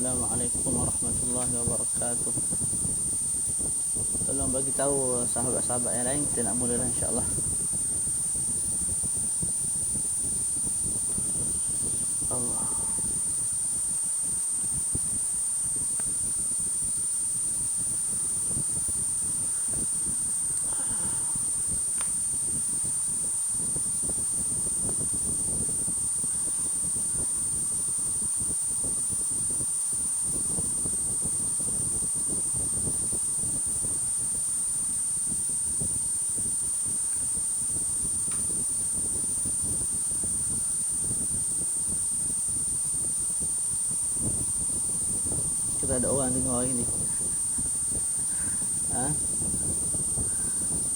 Assalamualaikum warahmatullahi wabarakatuh. Tolong bagi tahu sahabat-sahabat yang lain, kita nak mula dah insya-Allah. Allah. Kita ada orang dengar hari ni.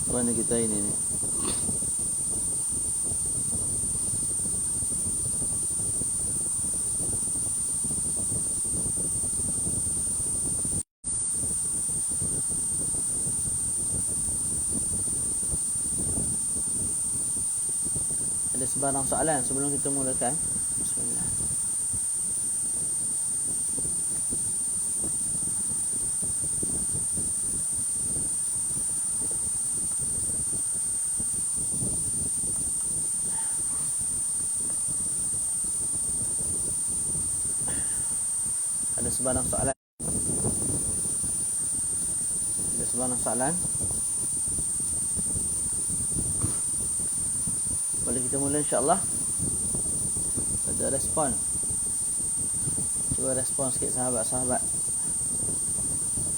Mana kita ini ni? Ada sebarang soalan sebelum kita mulakan? Bismillah. Ada sebarang soalan? Ada sebarang soalan? Boleh kita mula insya-Allah. Ada respon. Cuba respon sikit sahabat-sahabat,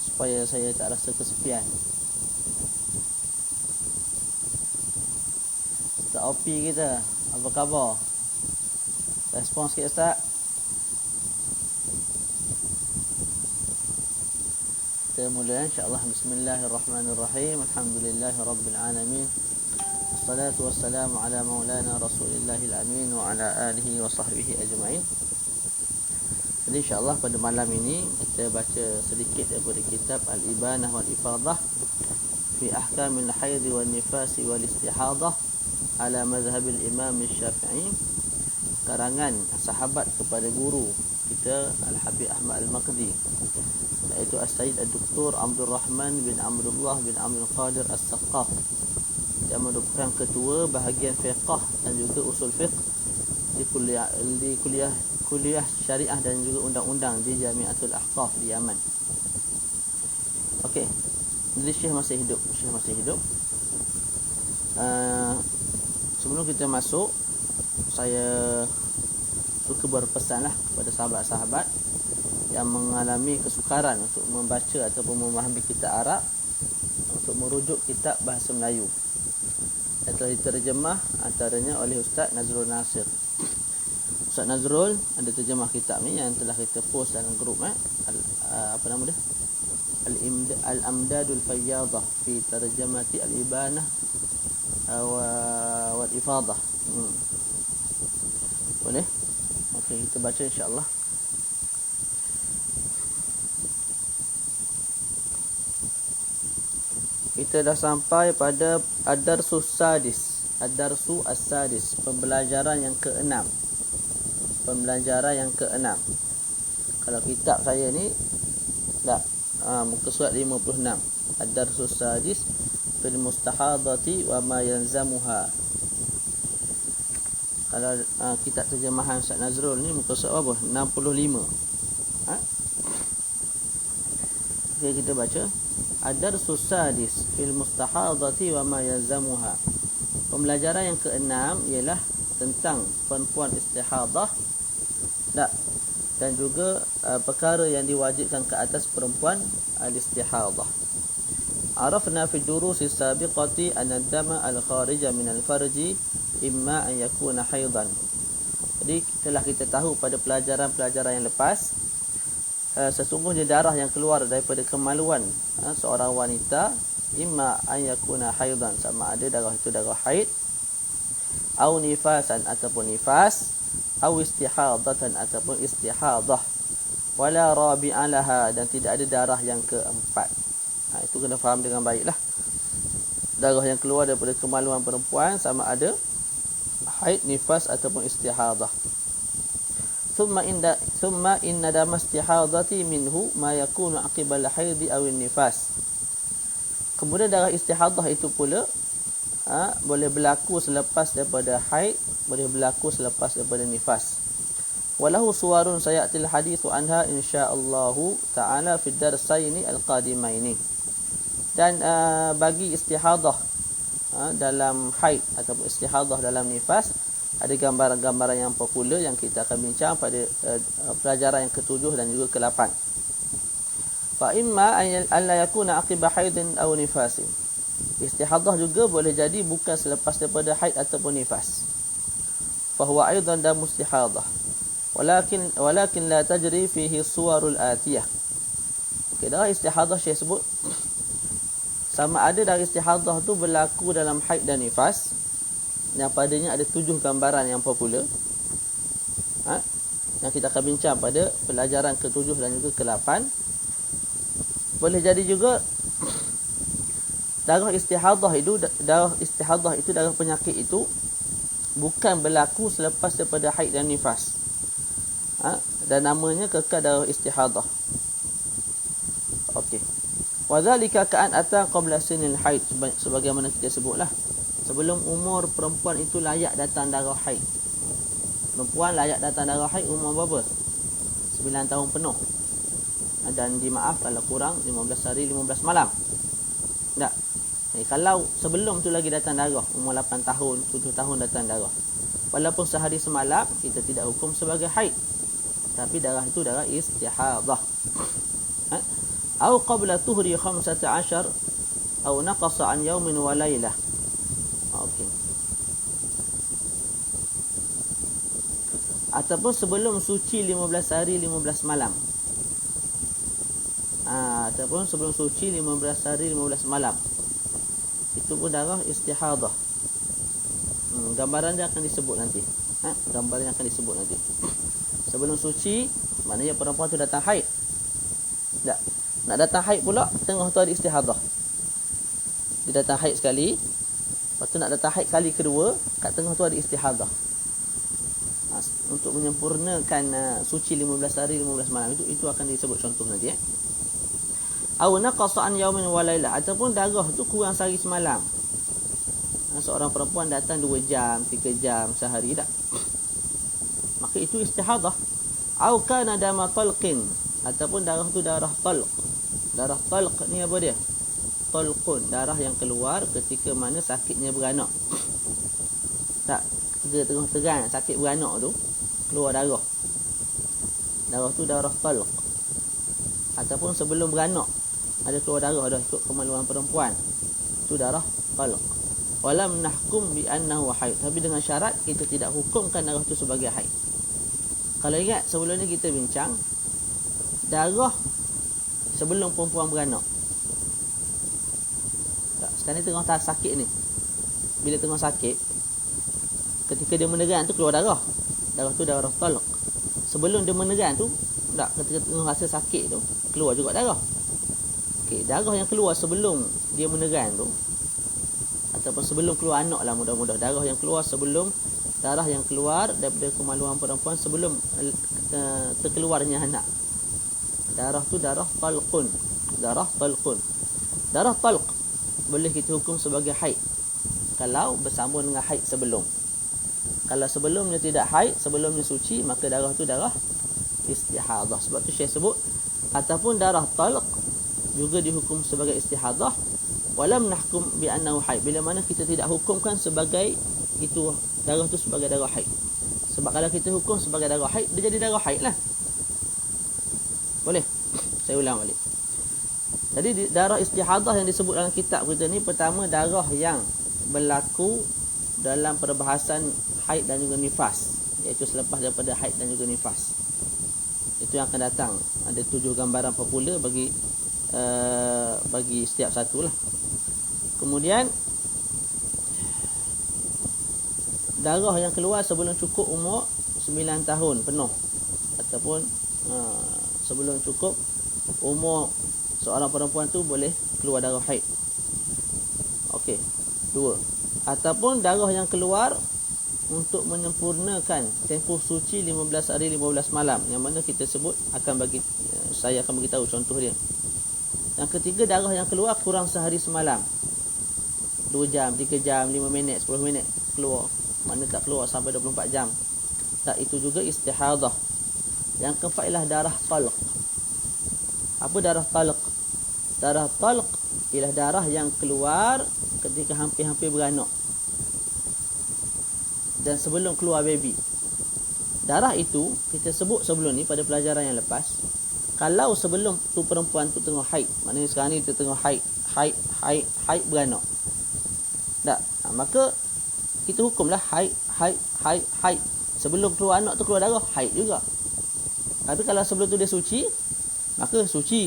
supaya saya tak rasa kesepian. Ustaz Opi kita, apa khabar? Respon sikit Ustaz. Kita mula insya-Allah. Bismillahirrahmanirrahim. Alhamdulillahirabbil alamin. Wassalatu wassalamu ala maulana Rasulillahil amin wa ala alihi wa sahbihi ajma'in. Jadi insya-Allah pada malam ini kita baca sedikit daripada kitab Al-Ibanah wal Ifadah fi Ahkamil Haid wal Nifas wal Istihadah ala mazhabil Imam Syafi'i, karangan sahabat kepada guru kita Al-Habib Ahmad Al-Maqdi, iaitu As-Sayyid Ad-Doktor Abdul Rahman bin Abdullah bin Abdul Qadir As-Saqqaf, yang merupakan ketua bahagian fiqh dan juga usul fiqh di kuliah syariah dan juga undang-undang di Jami'atul Ahqaf di Yaman. Okey. Jadi Syekh masih hidup. Sebelum kita masuk, saya suka berpesanlah kepada sahabat-sahabat yang mengalami kesukaran untuk membaca ataupun memahami kitab Arab, untuk merujuk kitab bahasa Melayu yang telah diterjemah antaranya oleh Ustaz Nazrul Nasir. Ustaz Nazrul ada terjemah kitab ni yang telah kita post dalam grup apa nama dia? Al-Amdadul Fayyadah fi Tarjamati Al-Ibanah wal Ifadah. Boleh? Okey, kita baca insya-Allah. Kita dah sampai pada Ad-Darsu As-Sadis, pembelajaran yang ke-6. Kalau kitab saya ni tak, muka surat 56. Ad-Darsu As-Sadis fil Mustahadati wa ma yanzamuha. Kalau kitab terjemahan Ustaz Nazrul ni muka surat apa? 65. Okey, kita baca. Ad-Darsu Sadis fil Mustahadati wa ma yazamuha. Pembelajaran yang ke-6 ialah tentang perempuan istihadah dan juga perkara yang diwajibkan ke atas perempuan al-istihadah. Arafna fi durusi sabiqati anna ad-dama al-kharija min al-farji imma an yakuna haidan. Jadi telah kita tahu pada pelajaran-pelajaran yang lepas, sesungguhnya darah yang keluar daripada kemaluan seorang wanita imma an yakuna haidan, sama ada darah itu darah haid, au nifasan ataupun nifas, au istihadatan ataupun istihadah, wala rabi'a laha, dan tidak ada darah yang keempat. Itu kena faham dengan baiklah. Darah yang keluar daripada kemaluan perempuan sama ada haid, nifas ataupun istihadah. thumma inna dam istihadati minhu ma yakunu aqibal haidhi aw nifas. Kemudian darah istihadah itu pula boleh berlaku selepas daripada haid, boleh berlaku selepas daripada nifas. Walahu suwarun sayatil hadithu anha insyaallah taala fi darsaini alqadimaini. Dan bagi istihadah dalam haid ataupun istihadah dalam nifas, ada gambaran-gambaran yang popular yang kita akan bincang pada pelajaran yang ke-7 dan juga ke-8. Fa imma an la yakuna aqiba haidin aw nifasin. Istihadah juga boleh jadi bukan selepas daripada haid ataupun nifas. Fa huwa aidan dam istihadah. Walakin la tajri fihi suwarul atiyah. Okey, darah istihadah Syekh sebut sama ada darah istihadah tu berlaku dalam haid dan nifas, yang padanya ada 7 gambaran yang popular. Yang kita akan bincang pada pelajaran ke-7 dan juga ke-8. Boleh jadi juga darah istihadah itu darah penyakit itu bukan berlaku selepas daripada haid dan nifas. Dan namanya kekal darah istihadah. Okey. Wa dzalika ka'an ata qabla sinil haid, sebagaimana kita sebutlah, sebelum umur perempuan itu layak datang darah haid. Perempuan layak datang darah haid umur berapa? 9 tahun penuh. Dan dimaaf kalau kurang 15 hari 15 malam. Tak. Kalau sebelum tu lagi datang darah, umur 8 tahun, 7 tahun datang darah, walaupun sehari semalam, kita tidak hukum sebagai haid, tapi darah itu darah istihadah. Atau qabla tuhri 15 atau naqasa an yawmin wa laylah. Okey. Ataupun sebelum suci 15 hari 15 malam. Ataupun sebelum suci 15 hari 15 malam. Itu pun darah istihadah. Gambaran dia akan disebut nanti. Gambaran yang akan disebut nanti. Sebelum suci, maknanya perempuan tu datang haid. Tak. Nak datang haid pula, tengah tu ada istihadah. Dia datang haid sekali, lepas tu nak datang haid kali kedua, kat tengah tu ada istihadah. Untuk menyempurnakan suci 15 hari 15 malam itu akan disebut contoh nanti. Aw naqasa an yawmin wa lailah, ataupun darah tu kurang sehari semalam. Seorang perempuan datang 2 jam, 3 jam sehari tak. Maka itu istihadah. Aw kana dama talqin, ataupun darah tu darah talq. Darah talq ni apa dia? Talqun, darah yang keluar ketika mana sakitnya beranak. Tak, dia tengah tegang sakit beranak tu keluar darah. Darah tu darah talq. Ataupun sebelum beranak ada keluar darah dah ikut kemaluan perempuan. Itu darah talq. Walam nahkum bi annahu haid. Tapi dengan syarat kita tidak hukumkan darah tu sebagai haid. Kalau ingat sebelum ni kita bincang darah sebelum perempuan beranak. Sekarang ni tengah sakit ni. Bila tengah sakit, ketika dia meneran tu keluar darah. Darah tu darah talq. Sebelum dia meneran tu, ketika tengah rasa sakit tu, keluar juga darah. Okey, darah yang keluar sebelum dia meneran tu, ataupun sebelum keluar anak lah mudah-mudah, darah yang keluar daripada kemaluan perempuan sebelum terkeluarnya anak. Darah tu darah talqun. Darah talqun. Darah talq boleh kita hukum sebagai haid kalau bersambung dengan haid sebelum. Kalau sebelumnya tidak haid, sebelumnya suci, maka darah tu darah istihadah. Sebab tu Syekh sebut ataupun darah talq juga dihukum sebagai istihadah. Walam nahkum bi annahu haid, bila mana kita tidak hukumkan sebagai itu darah tu sebagai darah haid. Sebab kalau kita hukum sebagai darah haid, dia jadi darah haid lah. Boleh? Saya ulang balik. Jadi darah istihadah yang disebut dalam kitab kita ni, pertama darah yang berlaku dalam perbahasan haid dan juga nifas, iaitu selepas daripada haid dan juga nifas. Itu yang akan datang. Ada 7 gambaran popular bagi setiap satu lah. Kemudian darah yang keluar sebelum cukup umur 9 tahun penuh, ataupun sebelum cukup umur seorang perempuan tu boleh keluar darah haid. Okey. 2. Ataupun darah yang keluar untuk menyempurnakan tempoh suci 15 hari 15 malam, yang mana kita sebut saya akan bagi tahu contoh dia. Yang ketiga, darah yang keluar kurang sehari semalam, 2 jam, 3 jam, 5 minit, 10 minit keluar, mana tak keluar sampai 24 jam, tak, itu juga istihadah. Yang keempat ialah darah talq. Apa darah talq? Darah talq ialah darah yang keluar ketika hampir-hampir beranak dan sebelum keluar baby. Darah itu kita sebut sebelum ni pada pelajaran yang lepas. Kalau sebelum tu perempuan tu tengah haid, maknanya sekarang ni dia tengah haid beranak, tak, maka kita hukumlah haid. Sebelum keluar anak tu keluar darah, haid juga. Tapi kalau sebelum tu dia suci, maka suci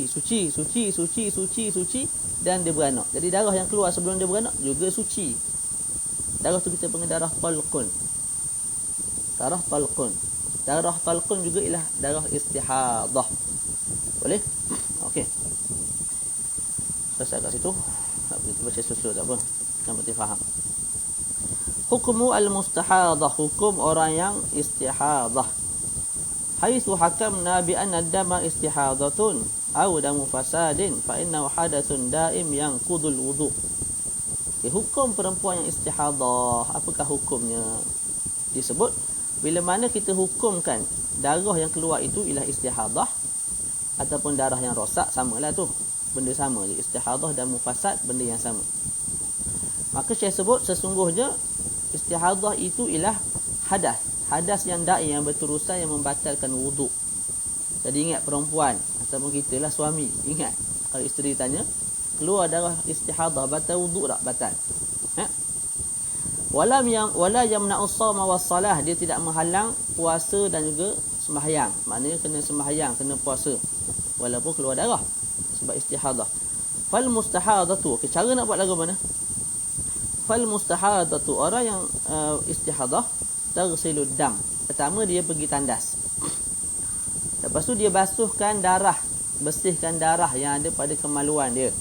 dan dia beranak. Jadi darah yang keluar sebelum dia beranak juga suci. Darah tu kita panggil darah talqun. Darah talqun juga ialah darah istihadah. Boleh? Okey. Selesai kat situ. Tak perlu baca susul tak apa. Yang penting faham. Hukmu al-mustahadah, hukum orang yang istihadah. Haitsu hakamna bi anna ad-dama istihadatun aw damu fasadin fa innahu hadathun daim yanqudul wudu. Hukum perempuan yang istihadah, apakah hukumnya? Disebut bila mana kita hukumkan darah yang keluar itu ialah istihadah ataupun darah yang rosak, samalah tu, benda sama je. Istihadah dan mufasad benda yang sama. Maka saya sebut sesungguhnya istihadah itu ialah hadas yang da'i, yang berterusan, yang membatalkan wuduk. Jadi ingat perempuan ataupun kita lah suami, ingat kalau isteri tanya, keluar darah istihadah batal wuduk tak? Batal. Wala yamna'u shauma was-salah, dia tidak menghalang puasa dan juga sembahyang. Maknanya kena sembahyang, kena puasa walaupun keluar darah sebab istihadah. Fal mustahadatu, cara nak buat lagu mana? Fal mustahadatu, orang yang istihadah, taghsilud dam. Pertama dia pergi tandas. Lepas tu dia basuhkan darah, bersihkan darah yang ada pada kemaluan dia.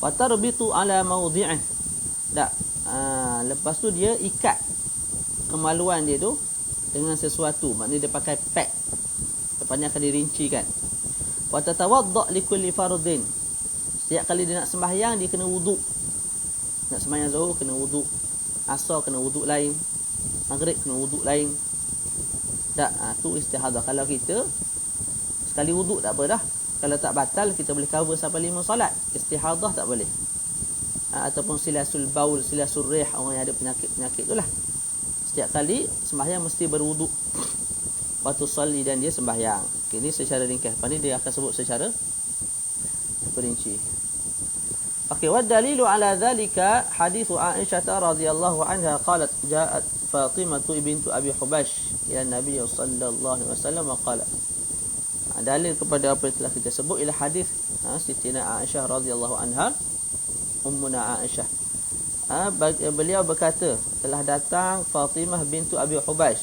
Wa tarbitu ala mawdi'ih. Lepas tu dia ikat kemaluan dia tu dengan sesuatu, maknanya dia pakai pad. Lepas ni akan dirincikan. Wa tatawadda likulli fardin. Setiap kali dia nak sembahyang dia kena wuduk. Nak sembahyang zuhur kena wuduk, asar kena wuduk lain, maghrib kena wuduk lain. Tak, tu istihadah. Kalau kita sekali wuduk tak apa dah. Kalau tak batal kita boleh cover sampai 5 solat. Istihadah tak boleh. Ataupun silasul baul, silasul rih, orang yang ada penyakit tu lah. Setiap kali sembahyang mesti berwuduk. Waktu salli dan dia sembahyang. Ini secara ringkas. Lepas ni dia akan sebut secara perinci. Okey, wa dalilu ala dhalika hadis Aisyah radhiyallahu anha qalat ja'at Fatimah bintu Abi Hubash ila Nabi sallallahu alaihi wasallam wa qala. Dalil kepada apa yang telah kita sebut ialah hadis Siti Aisyah radhiyallahu anha, Ummuna Aisyah. Beliau berkata, telah datang Fatimah bintu Abi Hubash.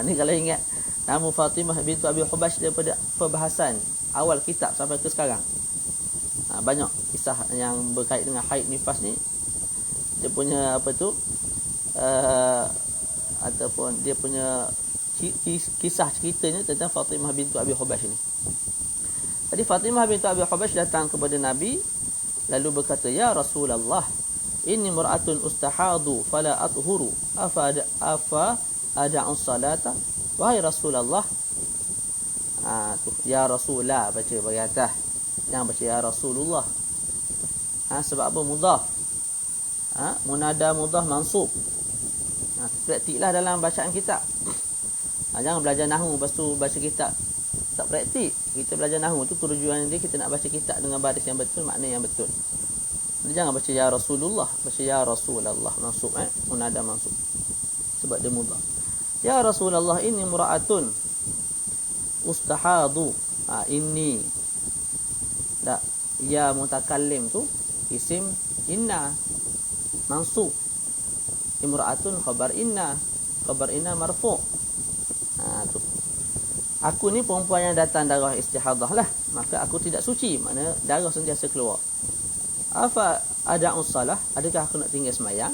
Ni kalau ingat nama Fatimah bintu Abi Hubash daripada perbahasan awal kitab sampai ke sekarang. Banyak kisah yang berkait dengan haid nifas ni. Dia punya apa tu, ataupun dia punya kisah ceritanya tentang Fatimah bintu Abi Hubash ni. Jadi Fatimah bintu Abi Hubash datang kepada Nabi lalu berkata, ya Rasulullah, inni mar'atun ustahadu fala athuru afa ada'u salata. Wahai Rasulullah, tu ya Rasulullah baca bagi atas, jangan baca ya Rasulullah. Sebab apa? Mudhaf. Munada mudhaf mansub. Praktiklah dalam bacaan kitab. Jangan belajar nahwu lepas tu baca kitab tak praktik. Kita belajar nahwu tu tujuan dia kita nak baca kitab dengan baris yang betul, makna yang betul. Jadi jangan baca ya Rasulullah, baca ya Rasulullah mansub, munada mansub. Sebab dia mudhaf. Ya Rasulullah, inni mura'atun ustahadu. Inni tak, ya mutakallim tu isim inna mansub. Imra'atun khabar inna marfu'. Tu. Aku ni perempuan yang datang darah istihadah lah, maka aku tidak suci, makna darah sentiasa keluar. Afa ada'u salah, adakah aku nak tinggal sembahyang?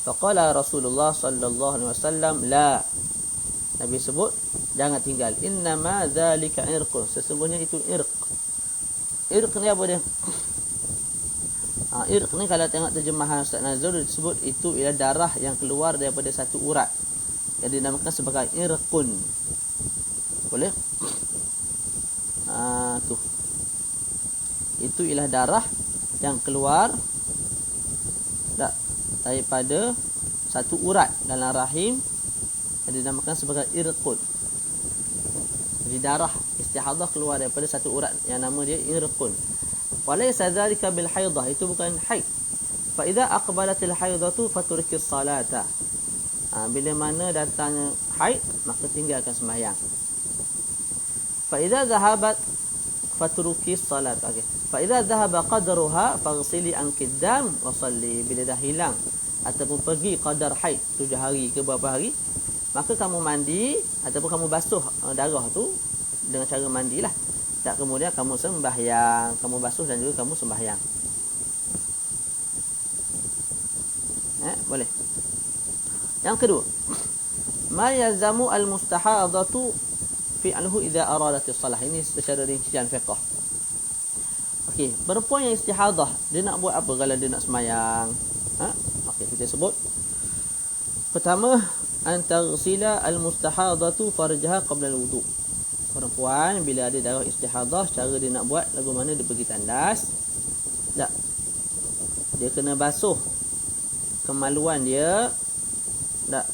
Faqala Rasulullah sallallahu alaihi wasallam, la. Nabi sebut, jangan tinggal. Innama dzalika irqun. Sesungguhnya itu irq. Irq ni apa dia? Irq ni kalau tengok terjemahan Ustaz Nazrul disebut itu ialah darah yang keluar daripada satu urat yang dinamakan sebagai irqun. Boleh? Tu. Itu ialah darah yang keluar daripada satu urat dalam rahim yang dinamakan sebagai irqun. Jadi darah istihadah keluar daripada satu urat yang nama dia irqun. Walaysa dzalika bil haidah, itu bukan haid. Fa idza aqbalatil haidatu faturkis salata. Bila mana datangnya haid, maka tinggalkan sembahyang. Fa idza dhahabat faturkis salat. Okey. Fa idza dhahaba qadruha faghsili ankid dam wa salli. Bila dah hilang ataupun pergi qadar haid 7 hari ke berapa hari, maka kamu mandi ataupun kamu basuh darah tu dengan cara mandilah. Tak kemudian kamu sembahyang, kamu basuh dan juga kamu sembahyang. Boleh. Yang kedua, ma yazamu al-mustahadatu fi'luhu idza aradat as-salah. Ini secara rincian fiqh. Okey, perempuan yang istihadah, dia nak buat apa kalau dia nak sembahyang? Okey, kita sebut. Pertama, antaghsila al-mustahadatu farjaha qabla al-wudu. Perempuan bila ada darah istihadah, cara dia nak buat lagu mana dia pergi tandas. Tak. Dia kena basuh kemaluan dia. Tak.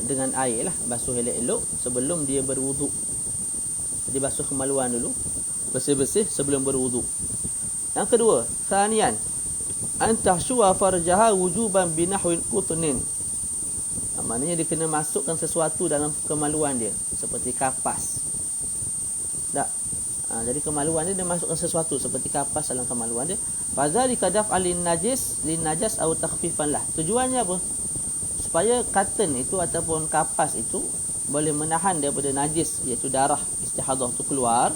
Dengan air lah, basuh elok-elok sebelum dia berwuduk. Jadi basuh kemaluan dulu, bersih-bersih sebelum berwuduk. Yang kedua, thaniyan antahsyuwa farjaha wujuban binahwin qutnin. Maknanya dia kena masukkan sesuatu dalam kemaluan dia, seperti kapas. Tak. Jadi kemaluan dia masukkan sesuatu seperti kapas dalam kemaluan dia. Fadzalika daf'alin najis lin najas atau takhfifan lah. Tujuannya apa? Supaya cotton itu ataupun kapas itu boleh menahan daripada najis, iaitu darah istihadah itu keluar,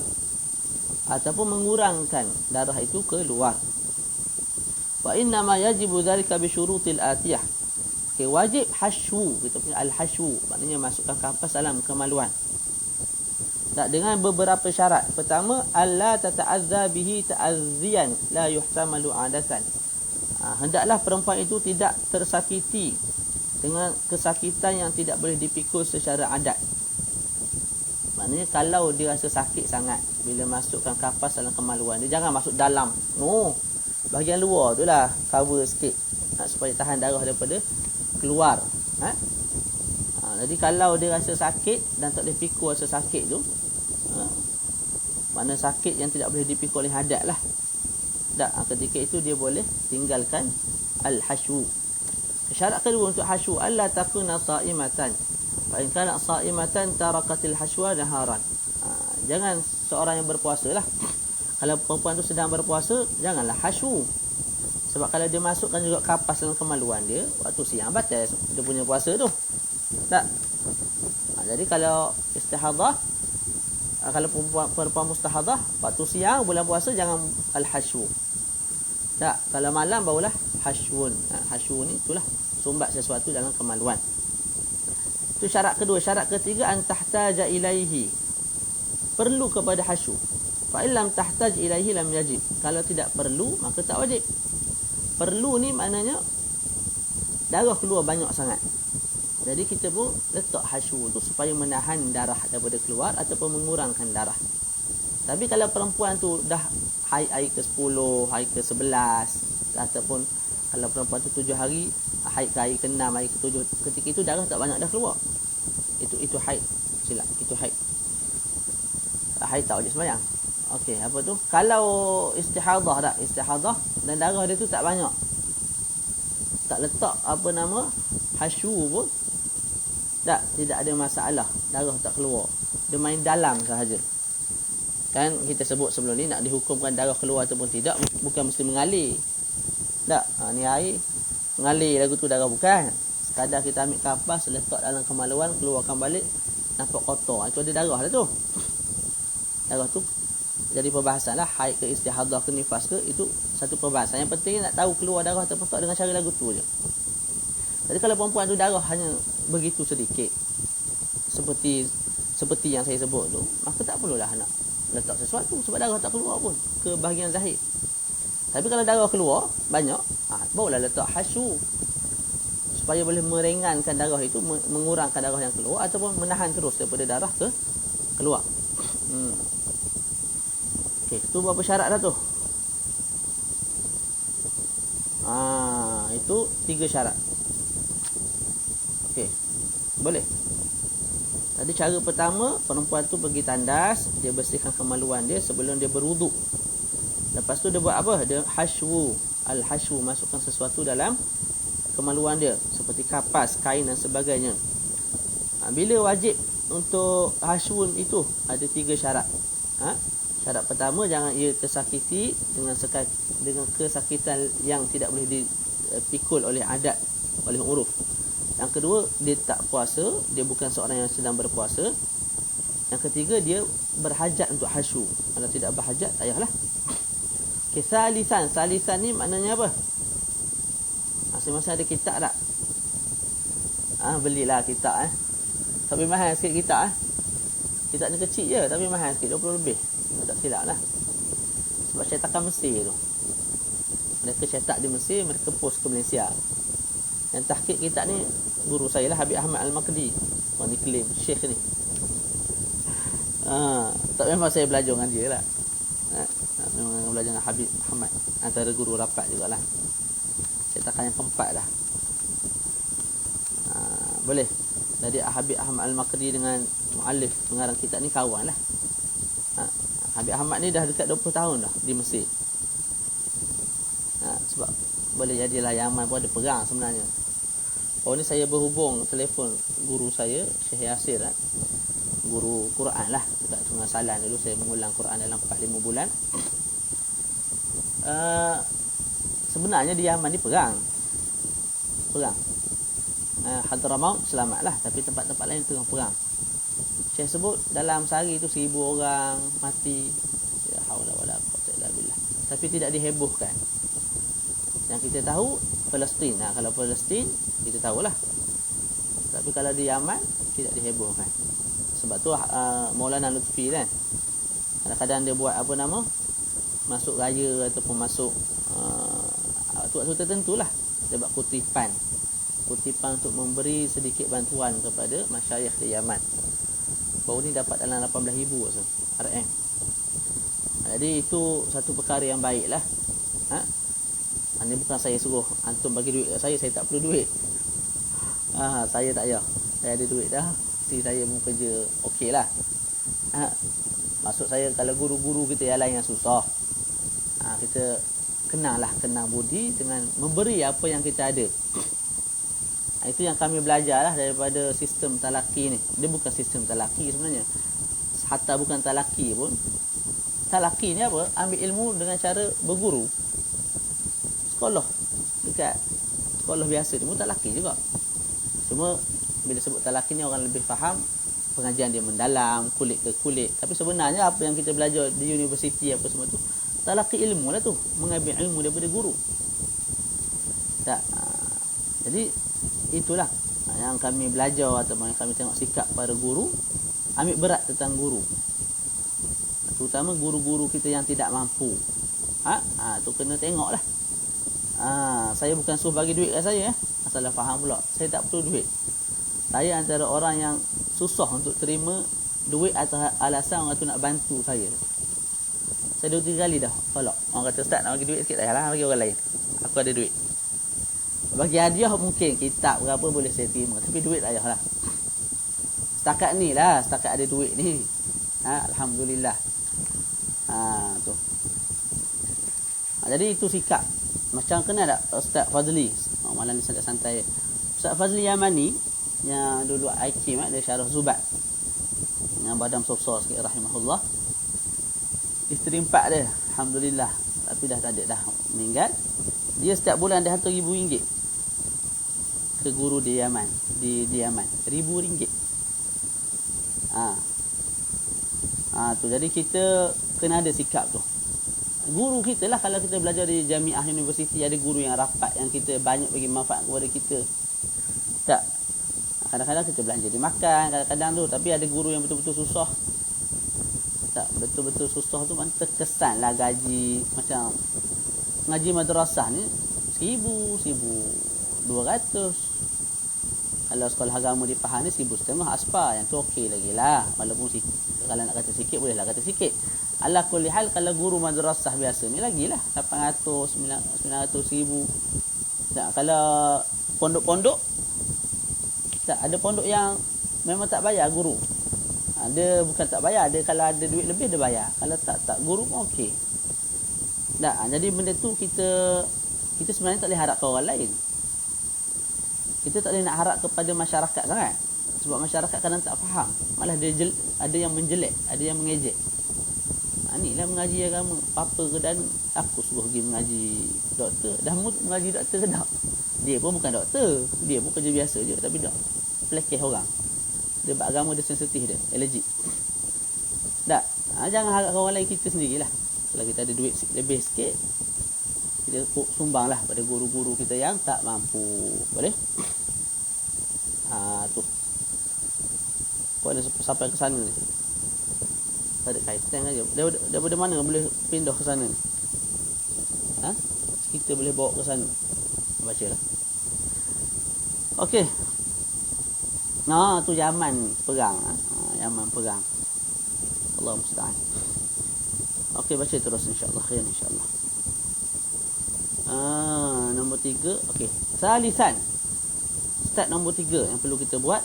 ataupun mengurangkan darah itu keluar. Wa inna ma yajibu dzalika bi syurutil atiyah. Okay, wajib hashwu, kita punya al-hashwu, maknanya masukkan kapas dalam kemaluan. Tak, dengan beberapa syarat. Pertama, alla tata'azza bihi ta'azziyan la yuhtamalu adatan. Hendaklah perempuan itu tidak tersakiti dengan kesakitan yang tidak boleh dipikul secara adat. Maknanya kalau dia rasa sakit sangat bila masukkan kapas dalam kemaluan, dia jangan masuk dalam. No, bahagian luar tu lah, cover sikit, supaya tahan darah daripada keluar. Jadi kalau dia rasa sakit dan tak boleh pikul rasa sakit tu, mana sakit yang tidak boleh dipikul oleh hadat lah. Ketika itu dia boleh tinggalkan al-hashwu. Syarat kedua untuk hashwu, alla takuna sa'imatan. Fa in kana sa'imatan tarakatil hashwa naharan. Jangan seorang yang berpuasa lah, kalau perempuan tu sedang berpuasa, janganlah hashwu. Sebab kalau dia masukkan juga kapas dalam kemaluan dia, waktu siang batal dia punya puasa tu. Tak. Jadi kalau istihadah, kalau perempuan mustahadah, waktu siang bulan puasa jangan al-hashwu. Tak, kalau malam barulah hashwun. Hashwu ni itulah sumbat sesuatu dalam kemaluan. Itu syarat kedua. Syarat ketiga, an tahtaja ilaihi. Perlu kepada hashwu. Fa illam tahtaj ilaihi lam yajib. Kalau tidak perlu, maka tak wajib. Perlu ni maknanya darah keluar banyak sangat. Jadi kita pun letak hashwu tu supaya menahan darah daripada keluar ataupun mengurangkan darah. Tapi kalau perempuan tu dah haid hari ke-10, hari ke-11, ataupun kalau perempuan tu 7 hari, haid ke hari ke-6, hari ke-7, ketika itu darah tak banyak dah keluar. Itu haid. Silap, itu haid. Haid tak wajib sembahyang. Okey, apa tu? Kalau istihadah dan darah dia tu tak banyak, tak letak apa nama hashwu pun, tidak ada masalah, darah tak keluar, dia main dalam sahaja. Kan kita sebut sebelum ni, nak dihukumkan darah keluar ataupun tidak, bukan mesti mengalir. Tak, ni air mengalir lagu tu darah, bukan. Sekadar kita ambil kapas, letak dalam kemaluan, keluarkan balik, nampak kotor, itu ada darah dah tu. Darah tu jadi perbahasan lah, haid ke istihadah ke nifas ke, itu satu perbahasan. Yang penting nak tahu keluar darah ataupun tak dengan cara lagu tu je. Jadi kalau perempuan tu darah hanya begitu sedikit, seperti yang saya sebut tu, maka tak perlulah nak letak sesuatu, sebab darah tak keluar pun ke bahagian zahir. Tapi kalau darah keluar banyak, barulah letak hasyu, supaya boleh meringankan darah itu, mengurangkan darah yang keluar, ataupun menahan terus daripada darah keluar. Okey, tu berapa syarat dah tu? Itu 3 syarat. Okey, boleh. Tadi cara pertama, perempuan tu pergi tandas, dia bersihkan kemaluan dia sebelum dia berwuduk. Lepas tu dia buat apa? Dia hashwu, al-hashwu, masukkan sesuatu dalam kemaluan dia, seperti kapas, kain dan sebagainya. Bila wajib untuk hashwun itu? Ada 3 syarat. Syarat pertama, jangan ia tersakiti dengan kesakitan yang tidak boleh dipikul oleh adat, oleh uruf. Yang kedua, dia tak puasa, dia bukan seorang yang sedang berpuasa. Yang ketiga, dia berhajat untuk hashwu. Kalau tidak berhajat, tak payahlah. Okay, salisan ni maknanya apa? Masing-masing ada kitab tak? Belilah kitab tapi mahal sikit kitab Kitab ni kecil je tapi mahal sikit, 20 lebih. Tak silap lah. Sebab cetakan Mesir tu. Mereka cetak di Mesir, mereka post ke Malaysia. Yang tahqiq kitab ni guru saya lah, Habib Ahmad Al-Makdi. Orang ni claim Syekh ni. Tak, memang saya belajar dengan dia lah. Memang belajar dengan Habib Ahmad, antara guru rapat jugalah. Cetakan yang keempat dah. Boleh. Jadi Habib Ahmad Al-Makdi dengan muallif pengarang kitab ni kawan lah. Habib Ahmad ni dah dekat 20 tahun dah di Mesir. Sebab boleh jadilah Yaman pun ada perang sebenarnya. Ni saya berhubung telefon guru saya, Syekh Yasir, guru Quran lah dekat Sungai Salan. Dulu saya mengulang Quran dalam 4-5 bulan. Sebenarnya di Yaman ni perang. Hadramaut selamatlah, tapi tempat-tempat lain tengah perang. Syekh sebut dalam sehari itu 1000 orang mati. Ya haula wala quwwata illa billah. Tapi tidak dihebohkan. Yang kita tahu Palestin. Kalau Palestin kita tahulah. Tapi kalau di Yaman tidak dihebohkan. Sebab tu Maulana Lutfi kan, kadang-kadang dia buat masuk raya ataupun masuk waktu-waktu tertentulah, dia buat kutipan untuk memberi sedikit bantuan kepada masyayikh di Yaman. Baru ni dapat dalam 18,000 RM. Jadi itu satu perkara yang baik lah. Ini bukan saya suruh antum bagi duit kat saya tak perlu duit. Saya tak payah, saya ada duit dah. Saya pun kerja okey lah. Maksud saya, kalau guru-guru kita yang lain yang susah, kita kenal budi dengan memberi apa yang kita ada. Itu yang kami belajar lah daripada sistem talaki ni. Dia bukan sistem talaki sebenarnya, hatta bukan talaki pun. Talaki ni apa? Ambil ilmu dengan cara berguru. Sekolah dekat sekolah biasa ni pun talaki juga. Cuma bila sebut talaki ni orang lebih faham pengajian dia mendalam, kulit ke kulit. Tapi sebenarnya apa yang kita belajar di universiti apa semua tu, talaki ilmu lah tu, mengambil ilmu daripada guru. Jadi itulah yang kami belajar ataupun yang kami tengok sikap para guru, ambil berat tentang guru. Terutama guru-guru kita yang tidak mampu. Tu kena tengok lah. Saya bukan suruh bagi duit kat saya salah faham pula. Saya tak perlu duit. Saya antara orang yang susah untuk terima duit atas alasan orang tu nak bantu saya. Saya 2-3 kali dah tolak. Orang kata, Ustaz nak bagi duit sikit, tak payahlah, bagi orang lain. Aku ada duit. Bagi hadiah mungkin, kitab berapa boleh saya terima, tapi duit tak payahlah. Setakat ni lah, setakat ada duit ni. Alhamdulillah. Tu. Jadi itu sikap. Macam kenal tak Ustaz Fazli? Malam ni santai-santai. Ustaz Fazli Yamani yang dulu IKIM, dia syarah Zubat, yang badan besar sikit, rahimahullah. Isteri 4 dia, alhamdulillah, tapi dah tak ada dah, meninggal. Dia setiap bulan dia hantar RM1,000 ke guru di Yaman, di Yaman, RM1,000. Tu jadi kita kena ada sikap tu. Guru kita lah, kalau kita belajar di jamiah universiti, ada guru yang rapat, yang kita banyak bagi manfaat kepada kita. Tak. Kadang-kadang kita belanja di makan, kadang-kadang tu, tapi ada guru yang betul-betul susah. Tak, betul-betul susah tu macam terkesan lah gaji macam ngaji madrasah ni 1,200. Kalau sekolah agama di Pahang ni 1,500 aspa, yang tu okey lagi lah. Walaupun kalau nak kata sikit boleh lah kata sikit. Ala kulli hal, kalau guru madrasah biasa ni lagilah 800, 900, 1,000. Tak, kalau pondok-pondok tak, ada pondok yang memang tak bayar guru. Ada bukan tak bayar, ada kalau ada duit lebih dia bayar. Kalau tak guru pun okey. Tak, jadi benda tu kita sebenarnya tak boleh harap ke orang lain. Kita tak boleh nak harap kepada masyarakat sangat. Sebab masyarakat kadang tak faham. Malah dia ada yang menjelek, ada yang mengejek. Inilah mengaji agama. Apa ke dan aku suruh pergi mengaji doktor. Dah mengaji doktor ke tak? Dia pun bukan doktor. Dia pun kerja biasa je, tapi dah pelekeh orang. Dia buat agama dia sensitif dia, allergic. Tak. Jangan harap orang lain, kita sendirilah. Kalau kita ada duit lebih sikit, kita sumbanglah pada guru-guru kita yang tak mampu. Boleh? Tu. Kau ada sampai ke sana ni. Tak ada kaitan aja. Daripada mana boleh pindah ke sana ni? Kita boleh bawa ke sana. Bacalah. Okey. Tu Yaman perang. Yaman perang. Allah musta'an. Okey, baca terus insya-Allah. Khair insya-Allah. Nombor 3. Okey. Salisan. Step nombor 3 yang perlu kita buat,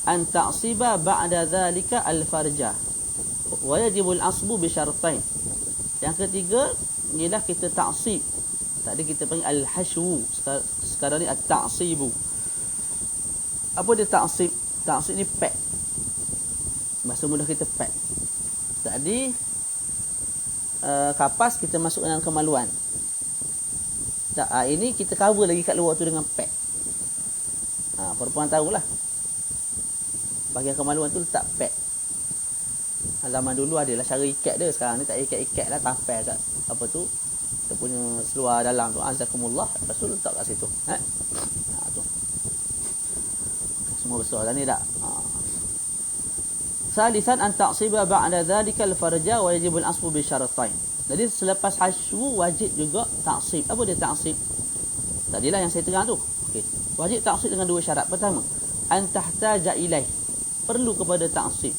an ta'siba ba'da zalika al-farja wa yajibu al-asbu bi syartain. Yang ketiga ialah kita ta'sib. Tadi kita panggil al-hashwu, sekarang ni at-ta'sibu. Apa dia ta'sib? Ta'sib ni pack. Bahasa mudah kita pack. Tadi kapas kita masuk dalam kemaluan. Tak, ini kita cover lagi kat luar tu dengan pack. Perempuan tahulah. Bahagian kemaluan tu letak pack. Zaman dulu adalah cara ikat dia. Sekarang ni tak ikat-ikat lah. Tampal kat apa tu, kita punya seluar dalam tu. Azakumullah. Lepas tu letak kat situ. Tu. Semua besar dah ni tak? Salisan an ta'siba ba'da dhalika al-farja wa yajibu al-asbu bi syaratain. Jadi selepas hashwu wajib juga ta'sib. Apa dia ta'sib? Tadilah yang saya terang tu. Okey. Wajib ta'sib dengan dua syarat. Pertama, an tahtaja ilaih. Perlu kepada ta'sib.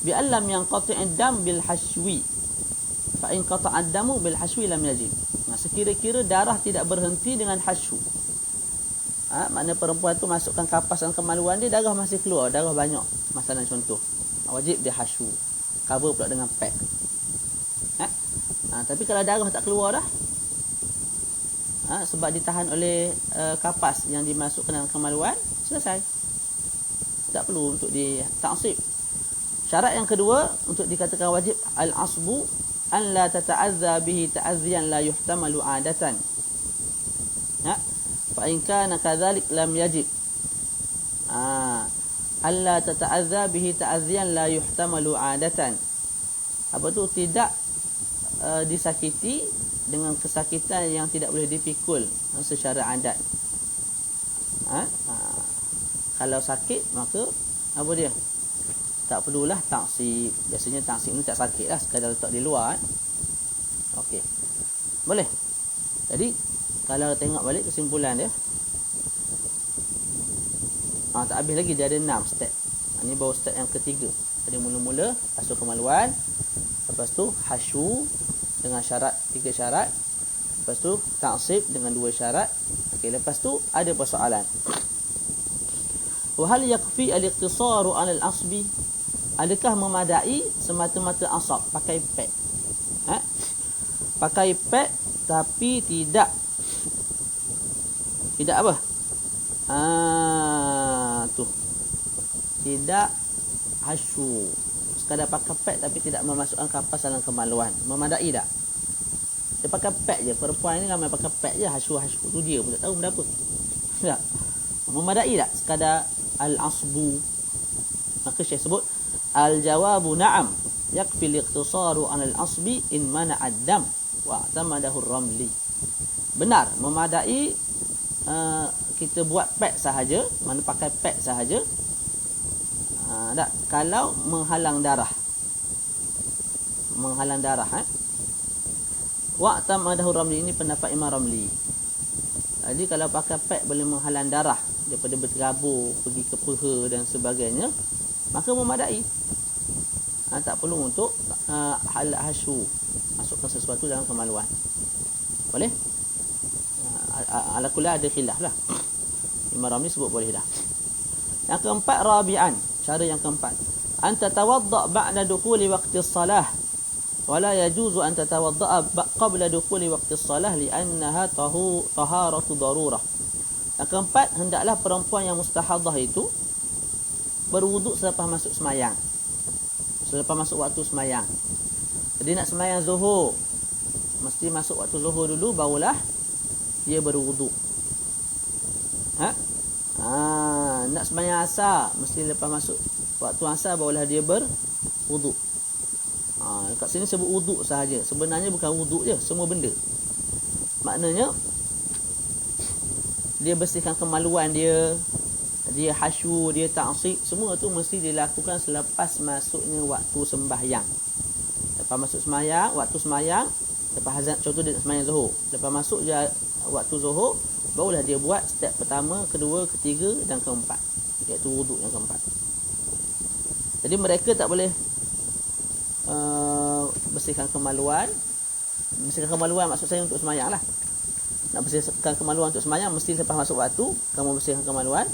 Bi allam yanqati'id dam bil hashwi. Fa in qata'ad damu bil hashwi lam yajib. Sekira-kira darah tidak berhenti dengan hashwu. Makna perempuan tu masukkan kapas dalam kemaluan dia, darah masih keluar, darah banyak. Masalah contoh. Wajib dia hashwu. Cover pula dengan pad. Tapi kalau darah tak keluar dah, sebab ditahan oleh kapas yang dimasukkan dalam kemaluan, selesai. Tak perlu untuk di-ta'sib. Syarat yang kedua untuk dikatakan wajib al-asbu, an la tata'azza bihi ta'azziyan la yuhtamalu 'adatan. Fa in kana kadzalik lam yajib. Alla tata'azza bihi ta'azziyan la yuhtamalu 'adatan. Apa tu? Tidak disakiti dengan kesakitan yang tidak boleh dipikul secara adat. Kalau sakit maka apa dia? Tak perlulah ta'sib. Biasanya ta'sib ni tak sakit lah, sekadar letak di luar. Okey. Boleh. Jadi kalau tengok balik kesimpulan dia, tak habis lagi, dia ada 6 step. Ini baru step yang ketiga. Jadi mula-mula basuh kemaluan, lepas tu hashwu dengan syarat 3 syarat, lepas tu ta'sib dengan 2 syarat. Okey, lepas tu ada persoalan. Wa hal yakfi al-iqtisaru 'ala al-asbi? Adakah memadai semata-mata asab pakai pad? Pakai pad tapi tidak apa? Tu. Tidak hashwu. Sekadar pakai pad tapi tidak memasukkan kapas dalam kemaluan. Memadai tak? Dia pakai pad je. Perempuan ni ramai pakai pad je. Hashwu tu dia pun tak tahu benda apa. Tak? Memadai tak? Sekadar al-asbu. Maka Syekh sebut al-jawabu na'am. Yakfi al-iqtisaru 'ala al-asbi in mana'ad dam wa tamadahu ar-ramli. Benar, memadai kita buat pad sahaja, mana pakai pad sahaja, tak, kalau menghalang darah wa'tamadahu Ramli, ini pendapat Imam Ramli. Jadi kalau pakai pad boleh menghalang darah daripada berterabur pergi ke peha dan sebagainya, maka memadai. Tak perlu untuk hasyu, masukkan sesuatu dalam kemaluan. Boleh? Ala kulli ada khilaf lah. Imam Ramli sebut boleh dah. Yang keempat, rabi'an, cara yang keempat, an tatawadda' ba'da dukhuli waqti as-salah wa la yajuzu an tatawadda'a qabla dukhuli waqti as-salah li'annaha taharatu darurah. Yang keempat, hendaklah perempuan yang mustahadah itu berwuduk selepas masuk semayang, selepas masuk waktu semayang. Jadi nak semayang zuhur, mesti masuk waktu zuhur dulu, barulah dia berwuduk. Nak sembahyang asar, mesti lepas masuk waktu asar barulah dia berwuduk. Kat sini sebut wuduk sahaja, sebenarnya bukan wuduk je, semua benda. Maknanya dia bersihkan kemaluan dia, dia hasyu, dia ta'sib, semua tu mesti dilakukan selepas masuknya waktu sembahyang. Lepas masuk sembahyang, waktu sembahyang, lepas azan, contoh dia sembahyang zuhur, lepas masuk je waktu zuhur, barulah dia buat step pertama, kedua, ketiga dan keempat, iaitu wuduk yang keempat. Jadi mereka tak boleh bersihkan kemaluan. Bersihkan kemaluan maksud saya untuk sembahyang lah. Nak bersihkan kemaluan untuk sembahyang, mesti lepas masuk waktu kamu bersihkan kemaluan,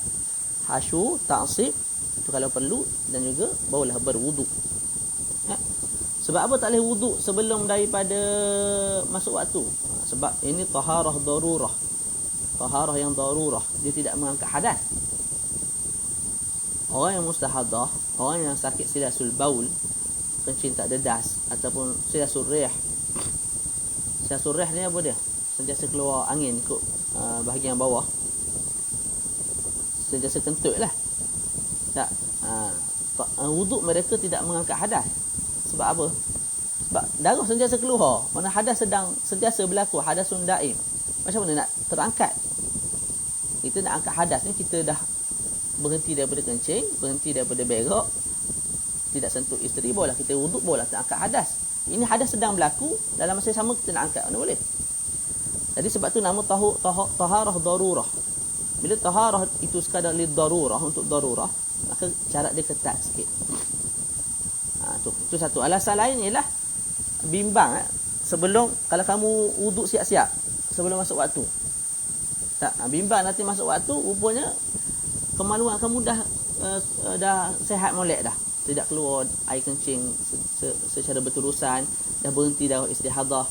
hasyu, ta'sib, itu kalau perlu, dan juga barulah berwuduk. Sebab apa tak boleh wuduk sebelum daripada masuk waktu? Sebab ini taharah darurah, taharah yang darurah, dia tidak mengangkat hadas. Orang yang mustahadah, orang yang sakit silasul baul, kencing tak dedas, ataupun silasul rih. Silasul rih ni apa dia? Sentiasa keluar angin ikut bahagian bawah, sentiasa kentut lah. Tak, wuduk mereka tidak mengangkat hadas. Sebab apa? Sebab darah sentiasa keluar, mana hadas sedang sentiasa berlaku, hadasun daim. Macam mana nak terangkat? Kita nak angkat hadas ni, kita dah berhenti daripada kencing, berhenti daripada berak, tidak sentuh isteri, barulah kita wuduk, barulah terangkat hadas. Ini hadas sedang berlaku, dalam masa yang sama kita nak angkat, mana boleh. Jadi sebab tu nama taharah darurah. Bila taharah itu sekadar li darurah, untuk darurah, maka syarat dia ketat sikit. Itu satu. Alasan lain ialah bimbang sebelum, kalau kamu wuduk siap-siap sebelum masuk waktu, tak, bimbang nanti masuk waktu, rupanya kemaluan kamu dah sehat molek dah, tidak keluar air kencing secara berterusan, dah berhenti dah istihadah.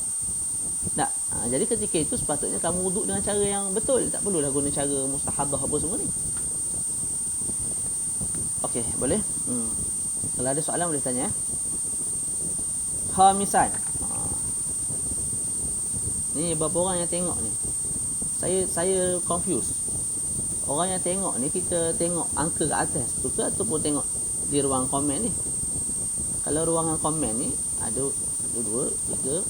Tak, jadi ketika itu sepatutnya kamu wuduk dengan cara yang betul, tak perlulah guna cara mustahadah apa semua ni. Okey, boleh? Kalau ada soalan boleh tanya. Khamisan. Ni berapa orang yang tengok ni? Saya confused. Orang yang tengok ni, kita tengok angka kat atas tu ke ataupun tengok di ruang komen ni? Kalau ruangan komen ni ada 1, 2, 3,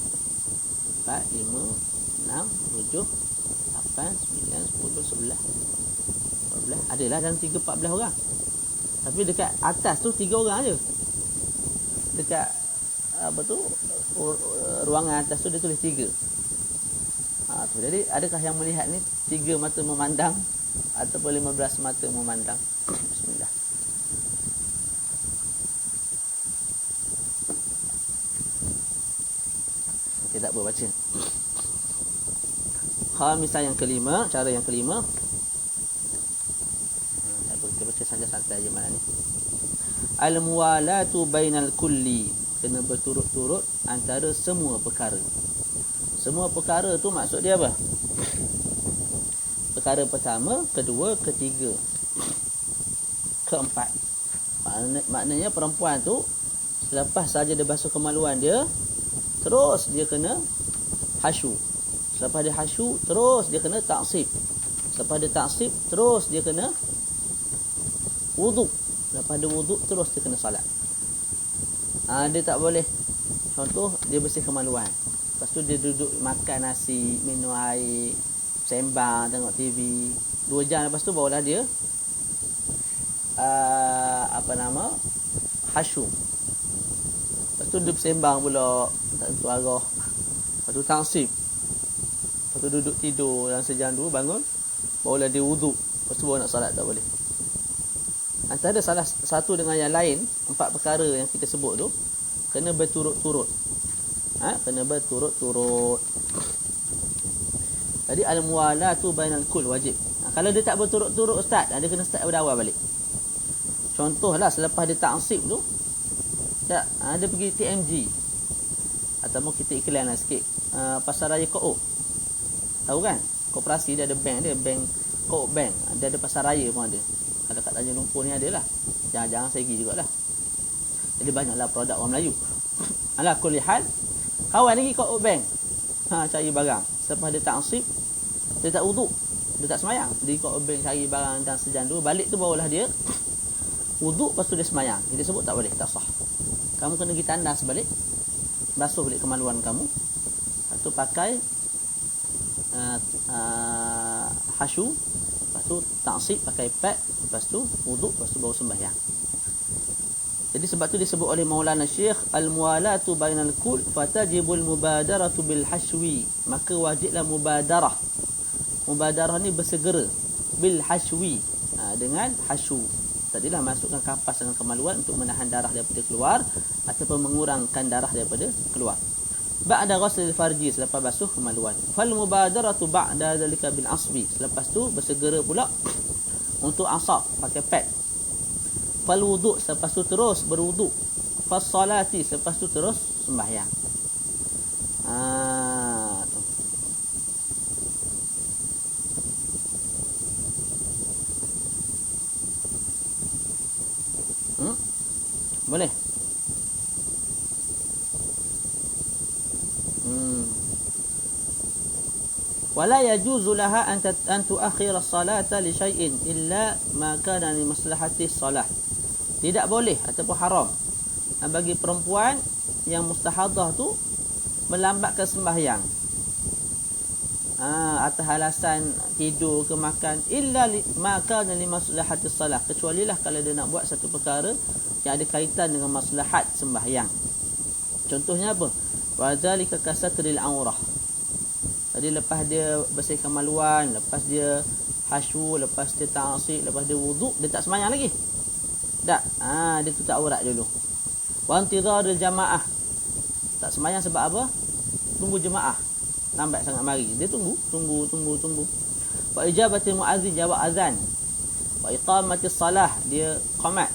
4, 5, 6, 7, 8, 9, 10, 11, 12. Adalah dalam 3, 14 orang. Tapi dekat atas tu 3 orang aja. Dekat ruangan atas tu dia tulis 3. Jadi adakah yang melihat ni 3 mata memandang ataupun 15 mata memandang? Bismillah. Tidak berbaca. Khamisah yang kelima, cara yang kelima. Kita baca santai-santai je malam ni. Al-muwalatu bainal kulli, kena berturut-turut antara semua perkara. Semua perkara tu maksud dia apa? Perkara pertama, kedua, ketiga, keempat. Maknanya perempuan tu selepas saja dia basuh kemaluan dia, terus dia kena hasyu. Selepas dia hasyu, terus dia kena ta'sib. Selepas dia ta'sib, terus dia kena wuduk. Lepas dia wuduk, terus dia kena salat. Dia tak boleh, contoh dia bersih kemaluan, lepas tu dia duduk makan nasi, minum air, sembang, tengok TV, 2 jam lepas tu barulah dia hasyu. Lepas tu dia bersembang pula, tak tentu arah. Lepas tu tansib. Lepas tu duduk tidur dalam sejam dua, bangun, barulah dia wuduk. Lepas tu baru nak salat, tak boleh. Antara salah satu dengan yang lain, 4 perkara yang kita sebut tu kena berturut-turut. Kena berturut-turut. Jadi al-muwalatu bainal kull wajib. Kalau dia tak berturut-turut ustaz, dia kena start dari awal balik. Contohlah selepas dia taksib tu, dia pergi TMG ataupun kita iklan lah sikit, Pasar Raya Koop. Tahu kan? Koperasi dia ada bank dia, bank Koop Bank. Dia ada pasar raya pun ada. Kalau kat Tanjung Lumpur ni adalah. Jangan-jangan saya pergi jugalah. Jadi banyaklah produk orang Melayu. Ala kulli hal, kawan lagi Koop Bank. Cari barang. Selepas dia taksib, dia tak wuduk, dia tak semayang. Dia Koop Bank cari barang dan sejam dua, balik tu barulah dia wuduk, lepas tu dia semayang. Dia sebut tak boleh, tak sah. Kamu kena pergi tandas balik, basuh balik kemaluan kamu, lepas tu pakai hasyu, lepas tu taksib pakai pad, lepas tu wuduk, lepas tu baru sembahyang. Jadi sebab tu disebut oleh Maulana Syekh, al-muwalatu bainal kull fatajibul mubadaratu bil hashwi. Maka wajiblah mubadarah. Mubadarah ni bersegera bil hashwi, dengan hasyu. Tadilah masukkan kapas dengan kemaluan untuk menahan darah daripada keluar ataupun mengurangkan darah daripada keluar. Ba'da ghuslil farji, selepas basuh kemaluan. Fal mubadaratu ba'da zalika bil asbi. Selepas tu bersegera pula untuk asab pakai pad. Fal wudu', selepas tu terus berwuduk. Fas salati, selepas tu terus sembahyang. Tu. Boleh? Wala yajuzu laha an tuakhira as-salata li syai'in illa ma kana li maslahati as-salah. Tidak boleh ataupun haram bagi perempuan yang mustahadah tu melambatkan sembahyang atas alasan tidur ke makan, illa ma kana li maslahati as-salah, kecuali lah kalau dia nak buat satu perkara yang ada kaitan dengan maslahat sembahyang. Contohnya apa? Wa dzalika kasatril aurah. Jadi lepas dia bersihkan maluan, lepas dia hasyu, lepas dia taksib, lepas dia wuduk, dia tak sembahyang lagi. Tak. Dia tutup aurat dulu. Wa intidharil jamaah. Tak sembahyang sebab apa? Tunggu jemaah. Lambat sangat mari. Dia tunggu. Wa ijabatil muazzin, jawab azan. Wa iqamatis salah, dia qamat.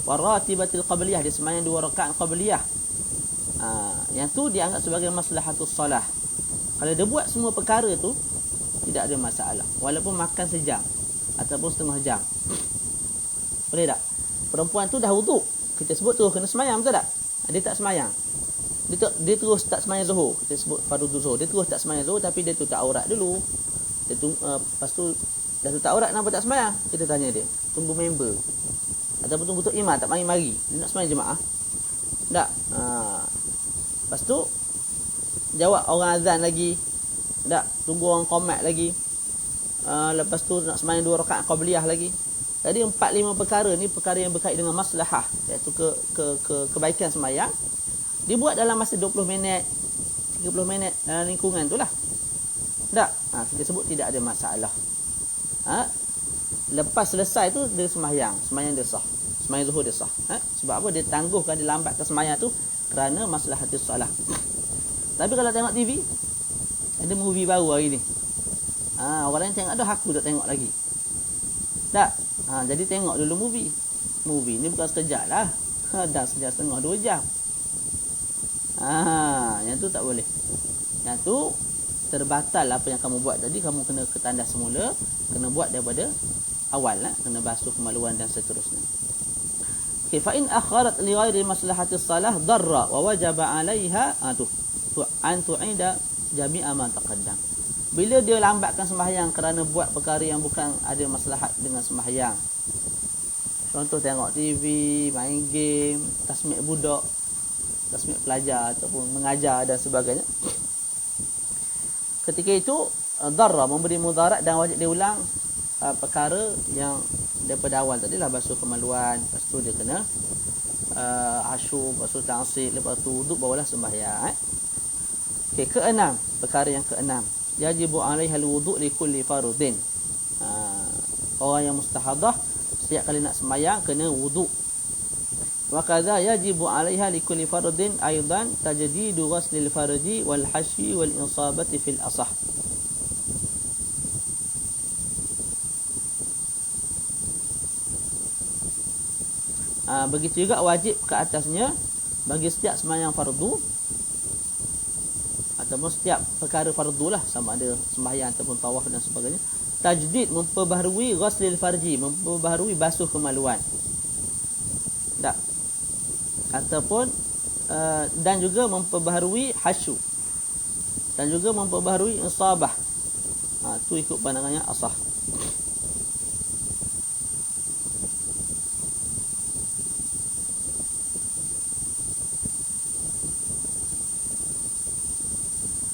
Wa ratibatil qabliyah, dia sembahyang 2 rakaat qabliyah. Yang tu dianggap sebagai maslahatus salah. Kalau dia buat semua perkara tu, tidak ada masalah. Walaupun makan sejam ataupun setengah jam. Boleh tak? Perempuan tu dah wuduk, kita sebut tu kena semayang, betul tak? Dia tak semayang. Dia terus tak semayang zuhur. Kita sebut fardhu zuhur. Dia terus tak semayang zuhur, tapi dia tutup aurat dulu. Dia lepas tu dah tutup aurat, kenapa tak semayang? Kita tanya dia. Tunggu member. Ataupun tunggu tok imam tak mari-mari. Dia nak semayang jemaah. Tak. Lepas tu jawab orang azan lagi. Tak, tunggu orang qomat lagi. Lepas tu nak sembahyang 2 rakaat qabliyah lagi. Jadi 4-5 perkara ni perkara yang berkait dengan maslahah, iaitu kebaikan sembahyang. Dibuat dalam masa 20 minit, 30 minit dalam lingkungan tu lah. Tak, kita sebut tidak ada masalah. Lepas selesai tu dia sembahyang dia sah. Sembahyang zuhur dia sah. Sebab apa? Dia tangguhkan, dia lambatkan sembahyang tu kerana maslahatus salah. Tapi kalau tengok TV, ada movie baru hari ni. Orang lain tengok dah, aku tak tengok lagi. Tak. Jadi tengok dulu movie. Movie ni bukan sekejap lah. Dah sejam setengah 2 jam. Yang tu tak boleh. Yang tu terbatal apa yang kamu buat tadi. Kamu kena ke tandas semula, kena buat daripada awal lah. Kena basuh kemaluan dan seterusnya. Okay, fa in akharat li ghairi maslahatis salah darra wa wajaba 'alaiha an tu'ida jami'a ma taqaddam. Bila dia lambatkan sembahyang kerana buat perkara yang bukan ada maslahat dengan sembahyang. Contoh tengok TV, main game, tasmik budak, tasmik pelajar ataupun mengajar dan sebagainya. Ketika itu darra, memberi mudarat dan wajib diulang perkara yang daripada awal tadi lah, basuh kemaluan, lepas tu dia kena asyur, lepas tu ta'sib, lepas tu wuduk, barulah sembahyang. Okey, keenam, perkara yang keenam, yajibu 'alaiha al-wudu' li kulli fardhin. Orang yang mustahadah setiap kali nak sembahyang kena wuduk. Wa kadza yajibu 'alaiha li kulli fardhin aidan tajdidu ghuslil farji wal hashi wal insabati fil asah. Begitu juga wajib ke atasnya bagi setiap sembahyang fardu ataupun setiap perkara fardu lah, sama ada sembahyang ataupun tawaf dan sebagainya, tajdid, memperbaharui ghuslil farji, memperbaharui basuh kemaluan, tak, ataupun dan juga memperbaharui hasyu, dan juga memperbaharui insabah. Tu ikut pandangannya asah.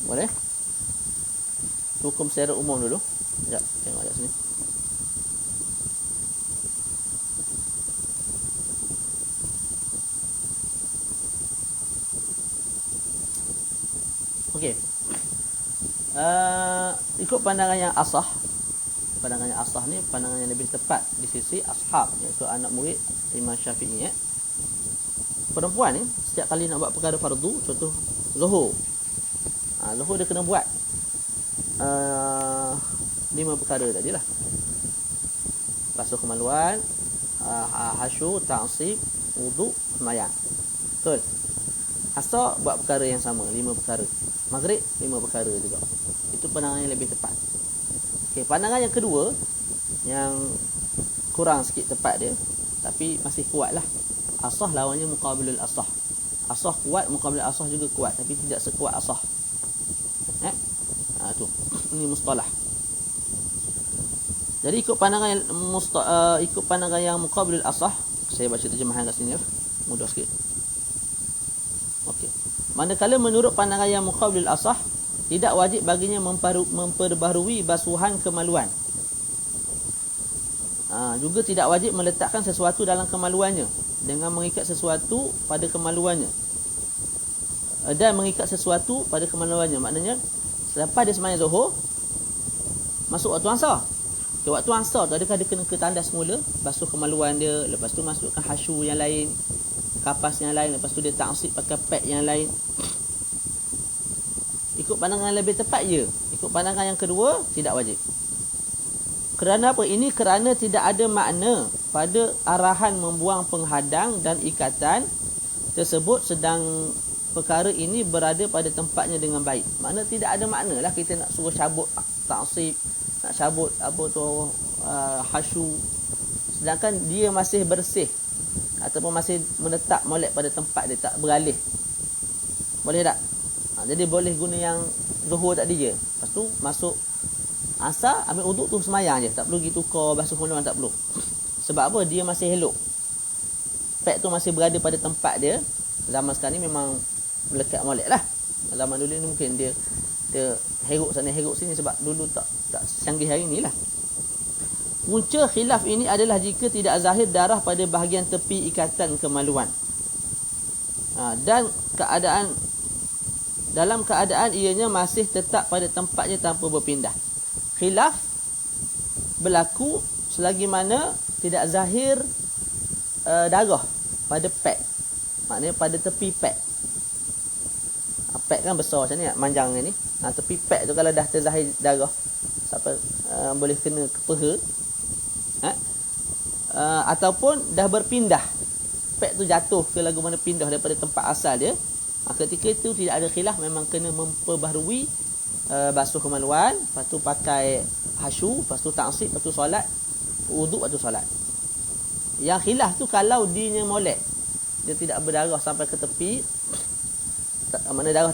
Boleh? Hukum secara umum dulu. Sekejap, tengok kat sini. Okey. Ikut pandangan yang asah. Pandangan yang asah ni pandangan yang lebih tepat di sisi ashab, iaitu anak murid Imam Syafi'i. Perempuan ni setiap kali nak buat perkara fardu, contoh zuhur. Zuhur dia kena buat 5 perkara tadi lah. Basuh kemaluan, hasyu, ta'sib, wuduk, sembahyang. Betul? Asar buat perkara yang sama, 5 perkara. Maghrib 5 perkara juga. Itu pandangan yang lebih tepat. Okey, pandangan yang kedua yang kurang sikit tepat dia, tapi masih kuat lah. Asah lawannya muqabilul asah. Asah kuat, muqabilul asah juga kuat, tapi tidak sekuat asah. Tu ini mustalah. Jadi ikut pandangan yang ikut pandangan yang muqabilul asah, saya baca terjemahan kat sini ya, mudah sikit. Okey. Manakala menurut pandangan yang muqabilul asah, tidak wajib baginya memperbaharui basuhan kemaluan. Juga tidak wajib meletakkan sesuatu dalam kemaluannya dengan mengikat sesuatu pada kemaluannya. Dan mengikat sesuatu pada kemaluannya, maknanya selepas dia sembahyang zuhur, masuk waktu asar. Okay, waktu asar tu adakah dia kena ke tandas semula, basuh kemaluan dia, lepas tu masukkan hasyu yang lain, kapas yang lain, lepas tu dia ta'sib pakai pad yang lain. Ikut pandangan yang lebih tepat ya. Ikut pandangan yang kedua, tidak wajib. Kerana apa? Ini kerana tidak ada makna pada arahan membuang penghadang dan ikatan tersebut sedang perkara ini berada pada tempatnya dengan baik. Makna tidak ada makna lah kita nak suruh cabut ta'sib, nak cabut apa tu hasyu, sedangkan dia masih bersih ataupun masih menetap molek pada tempat dia, tak beralih. Boleh tak? Jadi boleh guna yang zuhur tadi je. Lepas tu masuk asar, ambil uduk tu semayang je, tak perlu pergi tukar basuh kemaluan, tak perlu. Sebab apa? Dia masih elok, pad tu masih berada pada tempat dia. Zaman sekarang ni memang melekat molek lah. Zaman dulu ni mungkin dia heruk sana heruk sini, sebab dulu tak canggih hari ni lah. Punca khilaf ini adalah jika tidak zahir darah pada bahagian tepi ikatan kemaluan, dan dalam keadaan ianya masih tetap pada tempatnya tanpa berpindah. Khilaf berlaku selagi mana tidak zahir darah pada pad, maknanya pada tepi pad. Pad kan besar macam ni, manjang ni. Tepi pad tu kalau dah terzahir darah sampai boleh kena ke peha, ataupun dah berpindah, pad tu jatuh ke lagu mana, pindah daripada tempat asal dia, ketika itu tidak ada khilaf, memang kena memperbaharui basuh kemaluan, lepas tu pakai hasyu, lepas tu ta'sib, lepas tu solat, wuduk, lepas tu solat. Yang khilaf tu kalau dia molek, dia tidak berdarah sampai ke tepi, mana darah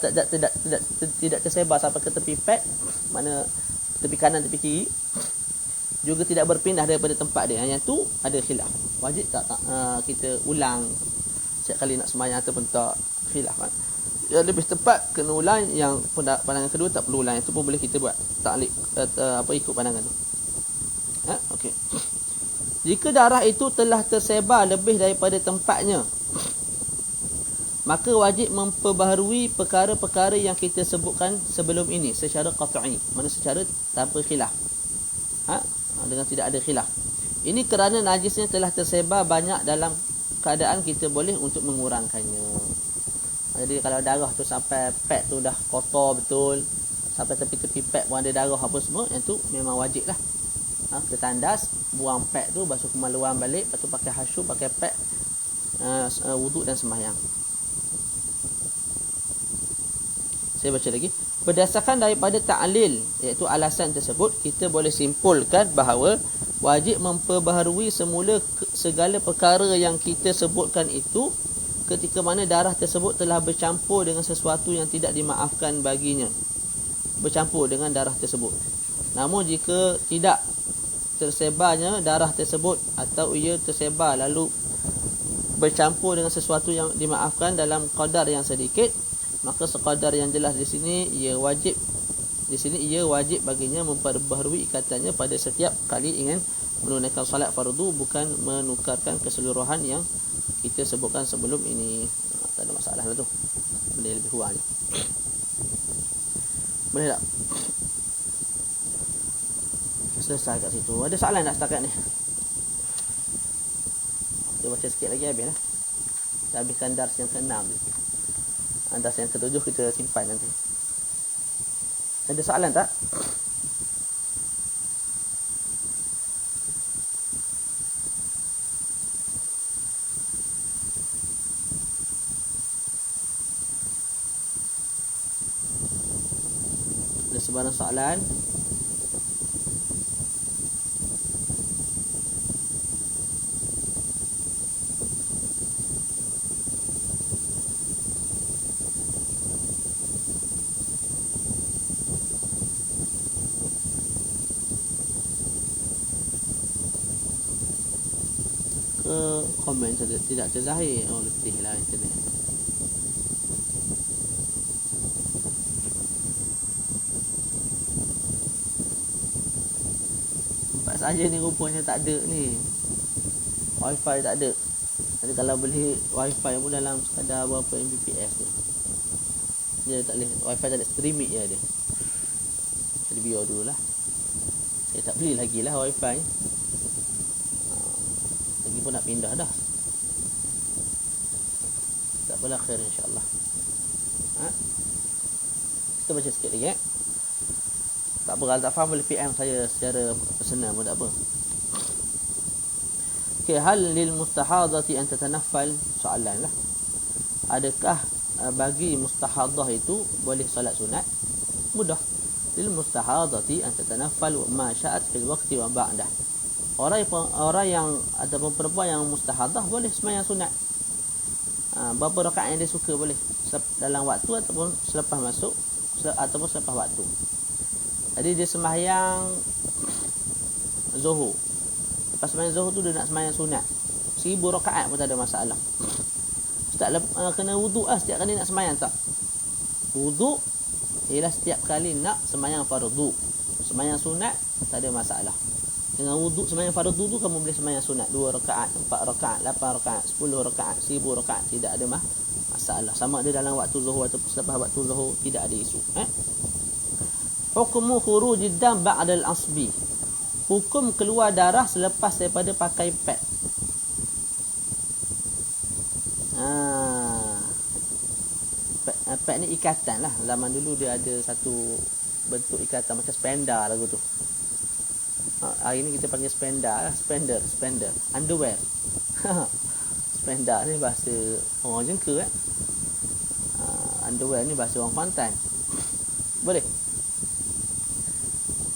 tidak tersebar sampai ke tepi pad, mana tepi kanan, tepi kiri, juga tidak berpindah daripada tempat dia. Yang tu ada khilaf. Wajib tak kita ulang setiap kali nak sembahyang ataupun tak? Khilaf kan? Yang lebih tepat kena ulang, yang pandangan kedua tak perlu ulang. Itu pun boleh kita buat taklid ikut pandangan tu. Okey. Jika darah itu telah tersebar lebih daripada tempatnya, maka wajib memperbaharui perkara-perkara yang kita sebutkan sebelum ini secara qat'i, mana secara tanpa khilaf. Dengan tidak ada khilaf. Ini kerana najisnya telah tersebar banyak dalam keadaan kita boleh untuk mengurangkannya. Jadi kalau darah tu sampai pad tu dah kotor betul, sampai tepi-tepi pad pun ada darah apa semua, yang tu memang wajib lah. Kita tandas, buang pad tu, basuh kemaluan balik, lepas tu pakai hasyum, pakai pad, wuduk dan sembahyang. Saya baca lagi. Berdasarkan daripada ta'lil, iaitu alasan tersebut, kita boleh simpulkan bahawa wajib memperbaharui semula segala perkara yang kita sebutkan itu ketika mana darah tersebut telah bercampur dengan sesuatu yang tidak dimaafkan baginya, bercampur dengan darah tersebut. Namun jika tidak tersebarnya darah tersebut, atau ia tersebar lalu bercampur dengan sesuatu yang dimaafkan dalam qadar yang sedikit, maka sekadar yang jelas di sini ia wajib baginya memperbaharui ikatannya pada setiap kali ingin menunaikan salat fardu, bukan menukarkan keseluruhan yang kita sebutkan sebelum ini. Tak ada masalah lah tu, boleh lebih kurang je. Boleh tak? Selesai kat situ. Ada soalan tak setakat ni? Kita baca sikit lagi habis lah. Kita habiskan dars yang ke-6 ni. Dars yang ke-7 kita simpan nanti. Ada soalan tak? Ada sebarang soalan? Komen saja tidak terzahir. Oh, letih lah internet. Tempat saja ni rupanya tak ada ni, wifi tak ada. Jadi kalau beli wifi pun dalam sekadar berapa Mbps tu, dia tak boleh, wifi tak ada streaming je dia. Jadi biar dulu lah, saya tak beli lagi lah wifi. Lagi pun nak pindah dah. Tak apalah, khair insyaAllah. Kita baca sikit lagi. Tak apa, kalau tak faham boleh PM saya secara personal pun tak apa. Okay, hal lil mustahadati an tatanaffal, soalan lah. Adakah bagi mustahadah itu boleh solat sunat? Mudah. Lil mustahadati an tatanaffal ma sya'at fil waqti wa ba'dah. Orang yang ataupun perempuan yang mustahadah boleh sembahyang sunat. Berapa rakaat yang dia suka boleh, dalam waktu ataupun selepas masuk ataupun selepas waktu. Jadi dia sembahyang Zuhur, lepas sembahyang Zuhur tu dia nak sembahyang sunat 1000 rakaat pun tak ada masalah. Ustaz, kena wuduk lah setiap kali nak sembahyang tak? Wuduk ialah setiap kali nak sembahyang fardu. Sembahyang sunat tak ada masalah. Dengan wuduk sembahyang fardu tu kamu boleh sembahyang sunat 2 rakaat, 4 rakaat, 8 rakaat, 10 rakaat, 1000 rakaat, tidak ada masalah. Sama ada dalam waktu zuhur ataupun selepas waktu zuhur, tidak ada isu. Hukmu khurujid dam ba'da al-asbi. Hukum keluar darah selepas daripada pakai pad. Pad ni ikatan lah. Zaman dulu dia ada satu bentuk ikatan macam spender lagu tu. Hari ni kita panggil spender lah. Spender underwear. Spender ni bahasa orang jengka underwear ni bahasa orang Kuantan. Boleh.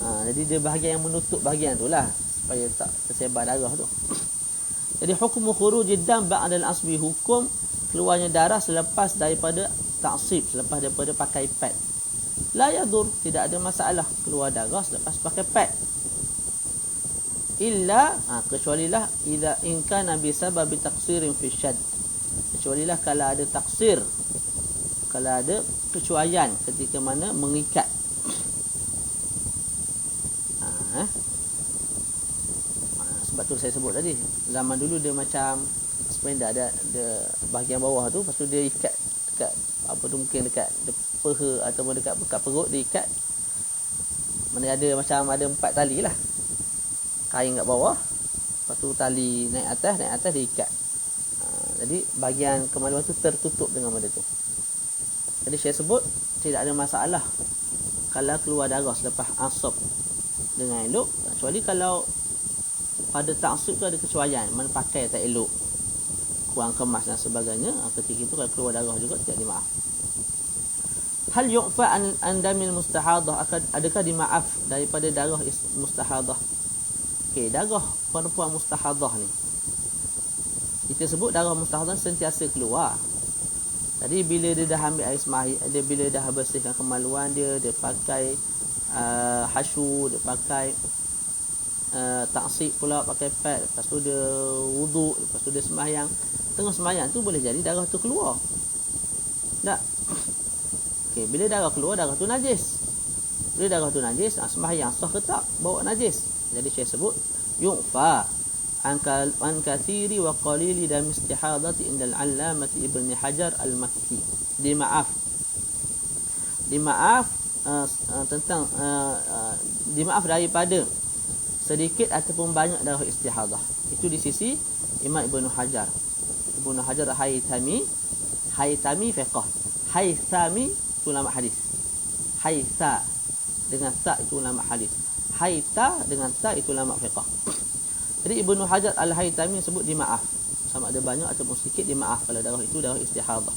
Jadi dia bahagian yang menutup bahagian tu lah, supaya tak tersebar darah tu. Jadi hukum khurujid dam ba'da al-asbi, hukum keluarnya darah selepas daripada ta'sib, selepas daripada pakai pad. La yadur, tidak ada masalah keluar darah selepas pakai pad. Illa kecualilah idza in kana bi sababi taqsirin fi syad. Kecualilah kalau ada taksir, kalau ada kecuaian ketika mana mengikat. tu saya sebut tadi, zaman dulu dia macam sependa, ada bahagian bawah tu, lepas tu dia ikat dekat apa tu, mungkin dekat peha ataupun dekat perut dia ikat. Mana ada macam ada 4 tali lah, kain kat bawah, lepas tu tali naik atas dia ikat. Jadi bahagian kemaluan tu tertutup dengan benda tu. Jadi saya sebut tidak ada masalah kalau keluar darah selepas asap dengan elok, kecuali kalau pada taksub tu ada kecuaian, mana pakai tak elok, kurang kemas dan sebagainya, ketika itu kalau keluar darah juga tidak dimaaf. Hal yu'fa an damil mustahadah, adakah dimaaf daripada darah mustahadah? Okey, darah perempuan mustahadah ni, kita sebut darah mustahadah sentiasa keluar. Jadi bila dia dah ambil air sembahyang, dia bila dah bersihkan kemaluan dia pakai hasyu, dia pakai taksib pula, pakai pad, lepas tu dia wuduk, lepas tu dia sembahyang. Tengah sembahyang tu boleh jadi darah tu keluar. Tak? Okey, bila darah keluar, darah tu najis. Bila darah tu najis, sembahyang sah ke tak? Bawa najis. Jadi saya sebut yu'fa an kathiri wa qalili dam istihadati indal allamati Ibn Hajar al-Makki. Dimaaf tentang dimaaf daripada sedikit ataupun banyak darah istihadah. Itu di sisi Imam Ibn Hajar. Ibn Hajar Haythami fiqh. Haythami itu ulama hadis. Haytha dengan ta itu ulama hadis. Hayta dengan ta itu ulama fiqh. Jadi Ibnu Hajar Al-Haytami sebut dimaaf, sama ada banyak ataupun sedikit dimaaf kalau darah itu darah istihadah.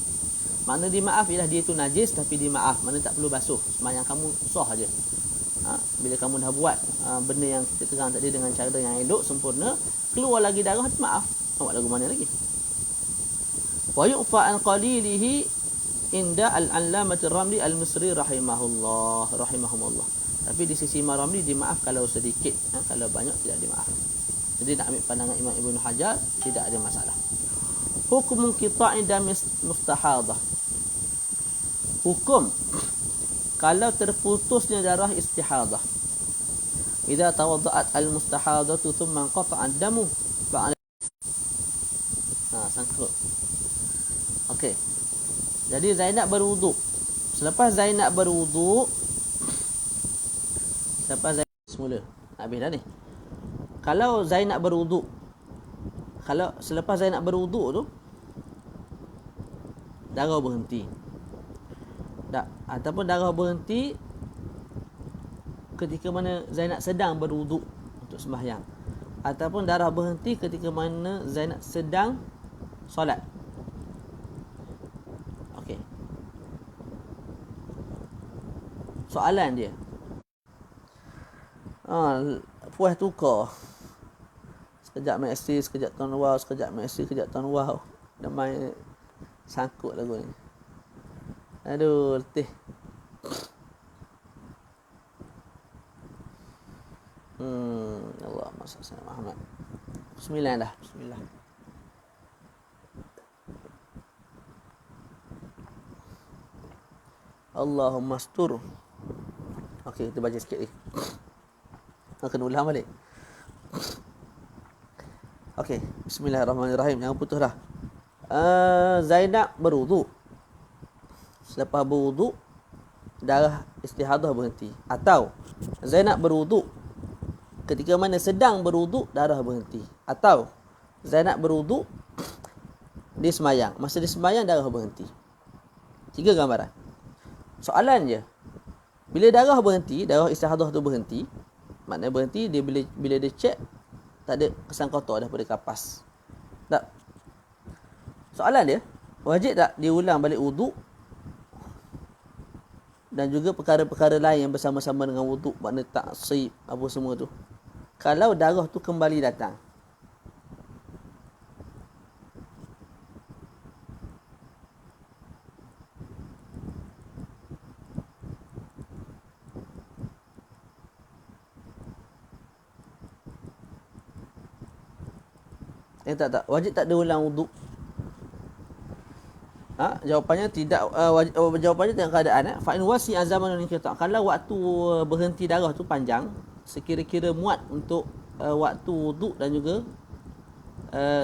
Makna dimaaf ialah dia itu najis tapi dimaaf, makna tak perlu basuh, sembahyang kamu sah aja. Bila kamu dah buat benda yang kita terang tadi dengan cara yang elok sempurna, keluar lagi darah, maaf. Awak lagu mana lagi? Wa yu'fa an qalilihi inda al-allamati Ramli al-Misri rahimahumullah. Tapi di sisi Imam Ramli dimaaf kalau sedikit, kalau banyak tidak dimaaf. Jadi nak ambil pandangan Imam Ibn Hajar, tidak ada masalah. Hukum qita'i dam mustahadah. Hukum kalau terputusnya darah istihadah. Idza tawadda'at al-mustahadatu thumma qata'a ad-damu ba'da. Sangkut. Okey. Jadi Zainab berwuduk. Selepas Zainab semula. Habis dah ni. Kalau Zainab berwuduk, kalau selepas Zainab berwuduk tu darah berhenti, ataupun darah berhenti ketika mana Zainab sedang berwuduk untuk sembahyang, ataupun darah berhenti ketika mana Zainab sedang solat. Okey. Soalan dia, puas tukar, sekejap main SD, sekejap tuan wow, sekejap main SD, sekejap tuan wow. Dah main sangkut lagu ni. Aduh, letih. Allahumma salli ala Muhammad. Bismillah dah, bismillah. Allahumma astur. Okey, kita baca sikit ni. Kena ulang balik. Okey, bismillahirrahmanirrahim. Jangan putus dah. Zainab berwuduk. Selepas berwuduk, darah istihadah berhenti. Atau Zainab berwuduk, ketika mana sedang berwuduk, darah berhenti. Atau Zainab berwuduk, dia sembahyang. Masa dia sembahyang, darah berhenti. 3 gambaran. Soalan je, bila darah berhenti, darah istihadah tu berhenti, maknanya berhenti, dia bila dia cek, tak ada kesan kotor daripada kapas. Tak. Soalan dia, wajib tak dia ulang balik wuduk dan juga perkara-perkara lain yang bersama-sama dengan wuduk, makna taksib apa semua tu, kalau darah tu kembali datang? Tak. Wajib tak dia ulang wuduk? Jawapannya tidak. Jawapannya tengok keadaan. Fa in wasi azamanun qita'. Kalau waktu berhenti darah tu panjang, sekira-kira muat untuk waktu wuduk dan juga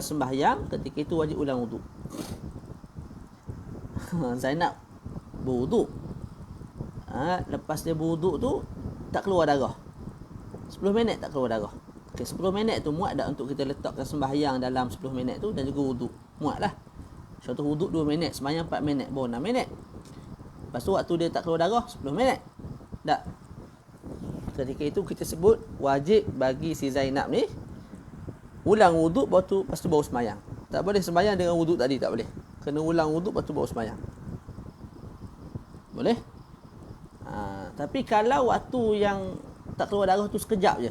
sembahyang, ketika itu wajib ulang wuduk. Zainab berwuduk, lepas dia berwuduk tu tak keluar darah 10 minit, tak keluar darah. Okay, 10 minit tu muat tak untuk kita letakkan sembahyang dalam 10 minit tu dan juga wuduk? Muat lah. Contoh wuduk 2 minit, sembahyang 4 minit, baru 6 minit. Lepas tu waktu dia tak keluar darah 10 minit. Tak. Ketika itu kita sebut wajib bagi si Zainab ni ulang wuduk, lepas tu baru sembahyang. Tak boleh sembahyang dengan wuduk tadi, tak boleh. Kena ulang wuduk, lepas tu baru sembahyang. Boleh? Tapi kalau waktu yang tak keluar darah tu sekejap je,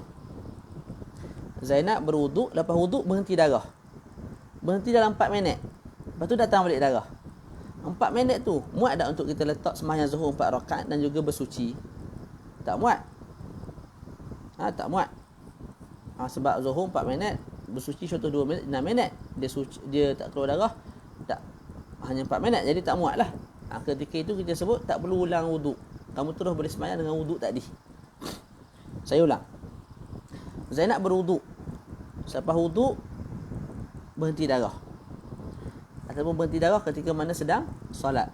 Zainab berwuduk, lepas wuduk berhenti darah, berhenti dalam 4 minit, lepas tu datang balik darah, 4 minit tu muat tak untuk kita letak sembahyang zuhur 4 rakaat dan juga bersuci? Tak muat. Tak muat. Sebab zuhur 4 minit, bersuci contoh 2 minit, 6 minit. Dia tak keluar darah, tak, hanya 4 minit, jadi tak muat lah. Ketika itu kita sebut tak perlu ulang wuduk. Kamu terus boleh sembahyang dengan wuduk tadi. Saya ulang. Zainab berwuduk, selepas wuduk berhenti darah, ataupun berhenti darah ketika mana sedang solat,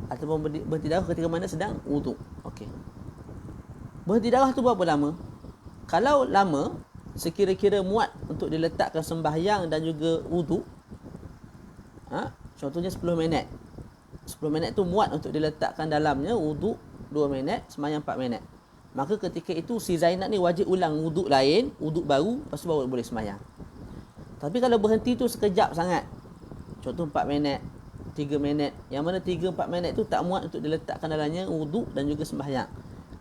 ataupun berhenti darah ketika mana sedang wuduk. Okey. Berhenti darah tu berapa lama? Kalau lama, sekira-kira muat untuk diletakkan sembahyang dan juga wuduk, contohnya 10 minit. 10 minit tu muat untuk diletakkan dalamnya wuduk 2 minit, sembahyang 4 minit. Maka ketika itu si Zainab ni wajib ulang wuduk lain, wuduk baru, lepas tu baru boleh sembahyang. Tapi kalau berhenti tu sekejap sangat, contoh 4 minit, 3 minit, yang mana 3-4 minit tu tak muat untuk diletakkan dalamnya wuduk dan juga sembahyang,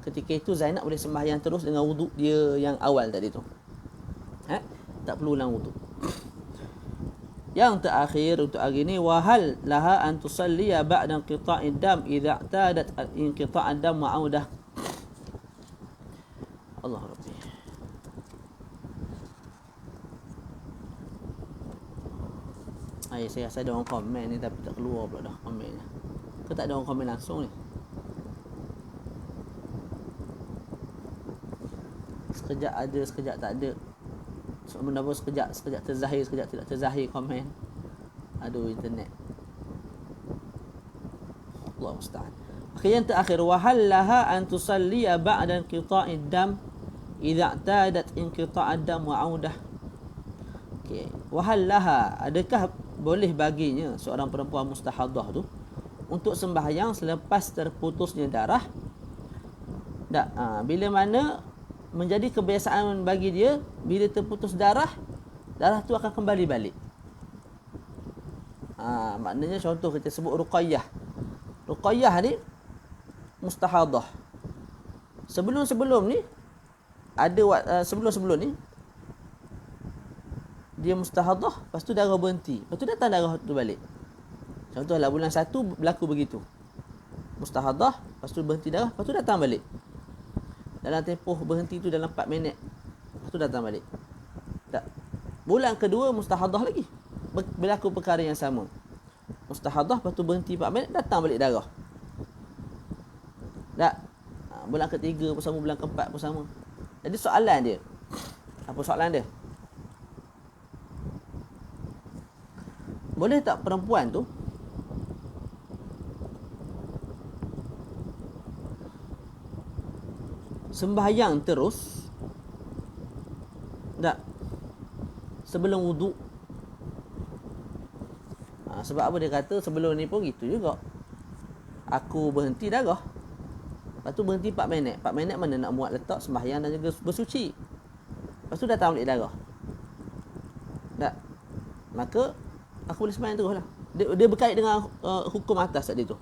ketika itu Zainab boleh sembahyang terus dengan wuduk dia yang awal tadi tu. Tak perlu ulang wuduk. Yang terakhir untuk hari ni, wahal laha an tusalliya ba'da inqita'id dam idza i'tadat inqita'ad dam wa 'audah. Allah Rabbi. Saya rasa ada orang komen ni tapi tak keluar pula dah komennya. Ke tak ada orang komen langsung ni? Sekejap ada, sekejap tak ada. Sebenarnya sekejap terzahir, sekejap tidak terzahir komen. Aduh, internet. Allah musta'an. Yang terakhir, wahal laha an tusalliya ba'da inqita'id dam idza i'tadat inqita'ad dam wa 'audah. Okey, wahal laha, adakah boleh baginya seorang perempuan mustahadah tu untuk sembahyang selepas terputusnya darah? Tak. Bila mana menjadi kebiasaan bagi dia, bila terputus darah, darah tu akan kembali balik. Maknanya contoh kita sebut Ruqayyah. Ruqayyah ni mustahadah. Sebelum ni ada sebelum ni dia mustahadah, lepas tu darah berhenti, lepas tu datang darah tu balik. Contohlah bulan 1 berlaku begitu. Mustahadah, lepas tu berhenti darah, lepas tu datang balik. Dalam tempoh berhenti tu dalam 4 minit, lepas tu datang balik. Tak. Bulan kedua mustahadah lagi, berlaku perkara yang sama. Mustahadah, lepas tu berhenti 4 minit, datang balik darah. Tak. Bulan ketiga pun sama, bulan keempat pun sama. Jadi soalan dia, apa soalan dia? Boleh tak perempuan tu sembahyang terus tak sebelum wuduk? Sebab apa dia kata sebelum ni pun gitu juga. Aku berhenti darah, lepas tu berhenti 4 minit. 4 minit mana nak muat letak sembahyang dan juga bersuci. Lepas tu datang balik darah. Tak. Maka aku boleh sembahyang terus lah. Dia berkait dengan hukum atas tadi tu.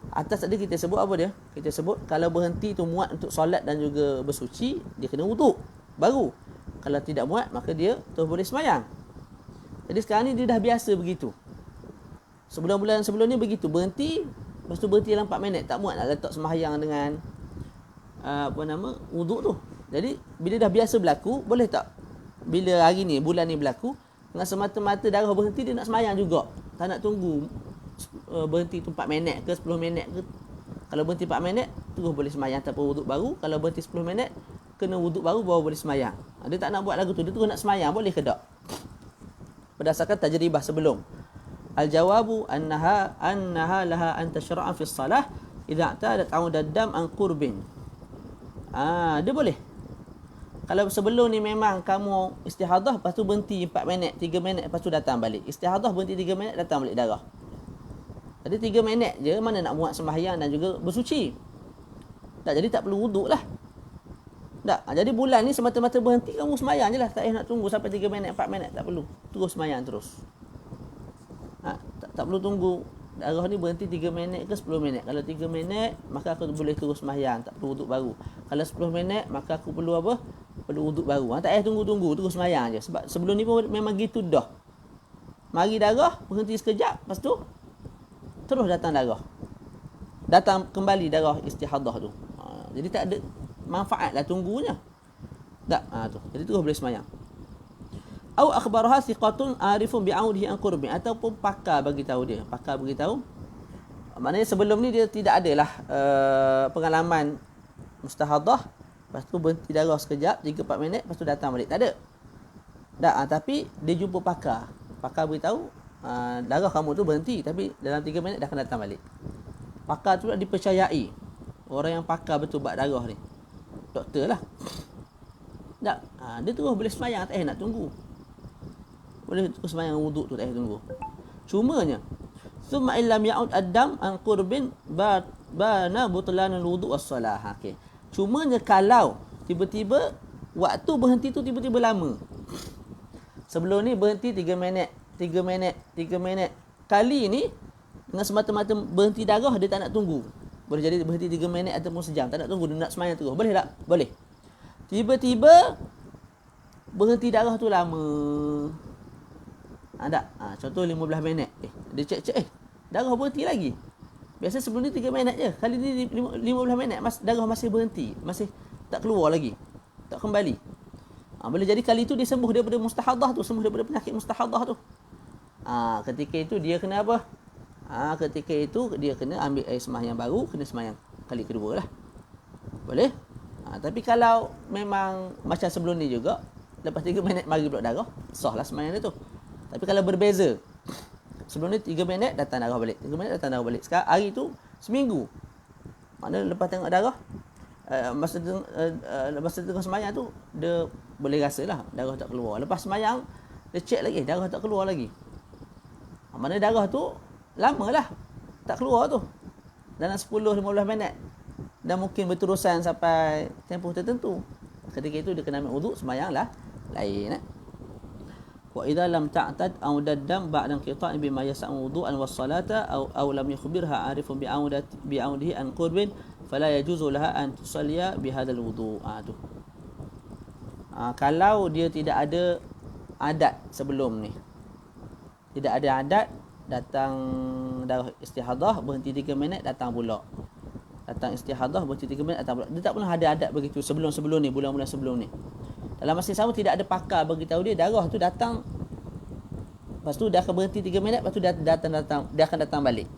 Atas tadi kita sebut apa dia? Kita sebut kalau berhenti tu muat untuk solat dan juga bersuci, dia kena wuduk baru. Kalau tidak muat, maka dia terus boleh sembahyang. Jadi sekarang ni dia dah biasa begitu. Sebulan-bulan sebelum ni begitu, berhenti, lepas tu berhenti dalam 4 minit, tak muat nak letak sembahyang dengan wuduk tu. Jadi bila dah biasa berlaku, boleh tak bila hari ni, bulan ni berlaku, dengan semata-mata darah berhenti, dia nak sembahyang juga, tak nak tunggu berhenti tu 4 minit ke 10 minit ke. Kalau berhenti 4 minit, terus boleh sembahyang tanpa wuduk baru. Kalau berhenti 10 minit, kena wuduk baru boleh semayang. Dia tak nak buat lagu tu, dia terus nak semayang, boleh ke tak? Berdasarkan tajribah sebelum. Al-jawabu annaha laha an tashra'a fi shalah idza i'tadat 'auda dam an qurbin. Dia boleh. Kalau sebelum ni memang kamu istihadah, lepas tu berhenti 4 minit, 3 minit, lepas tu datang balik. Istihadah berhenti 3 minit, datang balik darah. Jadi 3 minit je, mana nak buat sembahyang dan juga bersuci. Tak, jadi tak perlu wuduk lah. Tak, jadi bulan ni semata-mata berhenti, kamu sembahyang je lah. Tak payah nak tunggu sampai 3 minit, 4 minit, tak perlu. Terus sembahyang terus. Tak perlu tunggu darah ni berhenti 3 minit ke 10 minit. Kalau 3 minit, maka aku boleh terus sembahyang, tak perlu wuduk baru. Kalau 10 minit, maka aku perlu apa? Perlu wuduk baru. Tak payah tunggu-tunggu, terus sembahyang je. Sebab sebelum ni pun memang gitu dah. Mari darah, berhenti sekejap, lepas tu terus datang darah. Datang kembali darah istihadah tu. Jadi tak ada manfaat lah tunggunya. Tak, tu. Jadi terus boleh sembahyang. Au akhbaraha thiqatun arifun bi'audihi an qurbin, ataupun pakar bagi tahu dia. Pakar bagi tahu. Maknanya sebelum ni dia tidak adalah pengalaman mustahadah, lepas tu berhenti darah sekejap 3-4 minit, lepas tu datang balik. Tak ada. Tak, tapi dia jumpa pakar. Pakar beritahu darah kamu tu berhenti, tapi dalam 3 minit dah akan datang balik. Pakar tu dipercayai. Orang yang pakar betul buat darah ni. Doktor lah. Tak, dia terus boleh sembahyang, tak payah nak tunggu. Boleh terus sembahyang wuduk tu, tak payah tunggu. Cumanya summa illam ya'ud ad-dam an qurbin bana butlanul wudu' was-salah. Okey. Cumanya kalau tiba-tiba waktu berhenti tu tiba-tiba lama. Sebelum ni berhenti 3 minit, 3 minit, 3 minit. Kali ni dengan semata-mata berhenti darah, dia tak nak tunggu. Boleh jadi berhenti 3 minit ataupun sejam, tak nak tunggu, dia nak sembahyang terus. Boleh tak? Boleh. Tiba-tiba berhenti darah tu lama. Tak? Contoh 15 minit. Dia cek-cek, darah berhenti lagi. Biasa sebelum ni 3 minit je. Kali ni 15 minit, darah masih berhenti. Masih tak keluar lagi. Tak kembali. Boleh jadi kali tu dia sembuh daripada mustahadah tu. Sembuh daripada penyakit mustahadah tu. Ketika itu dia kena apa? Ketika itu dia kena ambil air sembahyang baru. Kena sembahyang kali kedua lah. Boleh? Tapi kalau memang macam sebelum ni juga, lepas 3 minit mari pula darah, sah lah sembahyang dia tu. Tapi kalau berbeza, sebelum ni 3 minit datang darah balik, 3 minit datang darah balik. Sekarang hari tu seminggu. Maknanya lepas tengok darah, masa tengah sembahyang tu, dia boleh rasa lah darah tak keluar. Lepas sembahyang, dia cek lagi, darah tak keluar lagi. Maknanya darah tu lama lah tak keluar tu, dalam 10-15 minit. Dan mungkin berterusan sampai tempoh tertentu. Ketika itu dia kena ambil wuduk, sembahyang lah lain. Wa idza lam ta'tad aw daddam ba'da inqita'in bima yas'u wudu'an was salata aw lam yukhbirha 'arifun bi'audihi an qurbin fala yajuzu laha an tusalliya bi hadzal wudu'. Kalau dia tidak ada adat sebelum ni, tidak ada adat, datang darah istihadah berhenti 3 minit datang pula, datang istihadah berhenti 3 minit datang pula. Dia tak pernah ada adat begitu sebelum ni, bulan-bulan sebelum ni. Dalam masa yang sama tidak ada pakar beritahu dia darah tu datang, lepas tu dia akan berhenti 3 minit, lepas tu dia akan datang balik.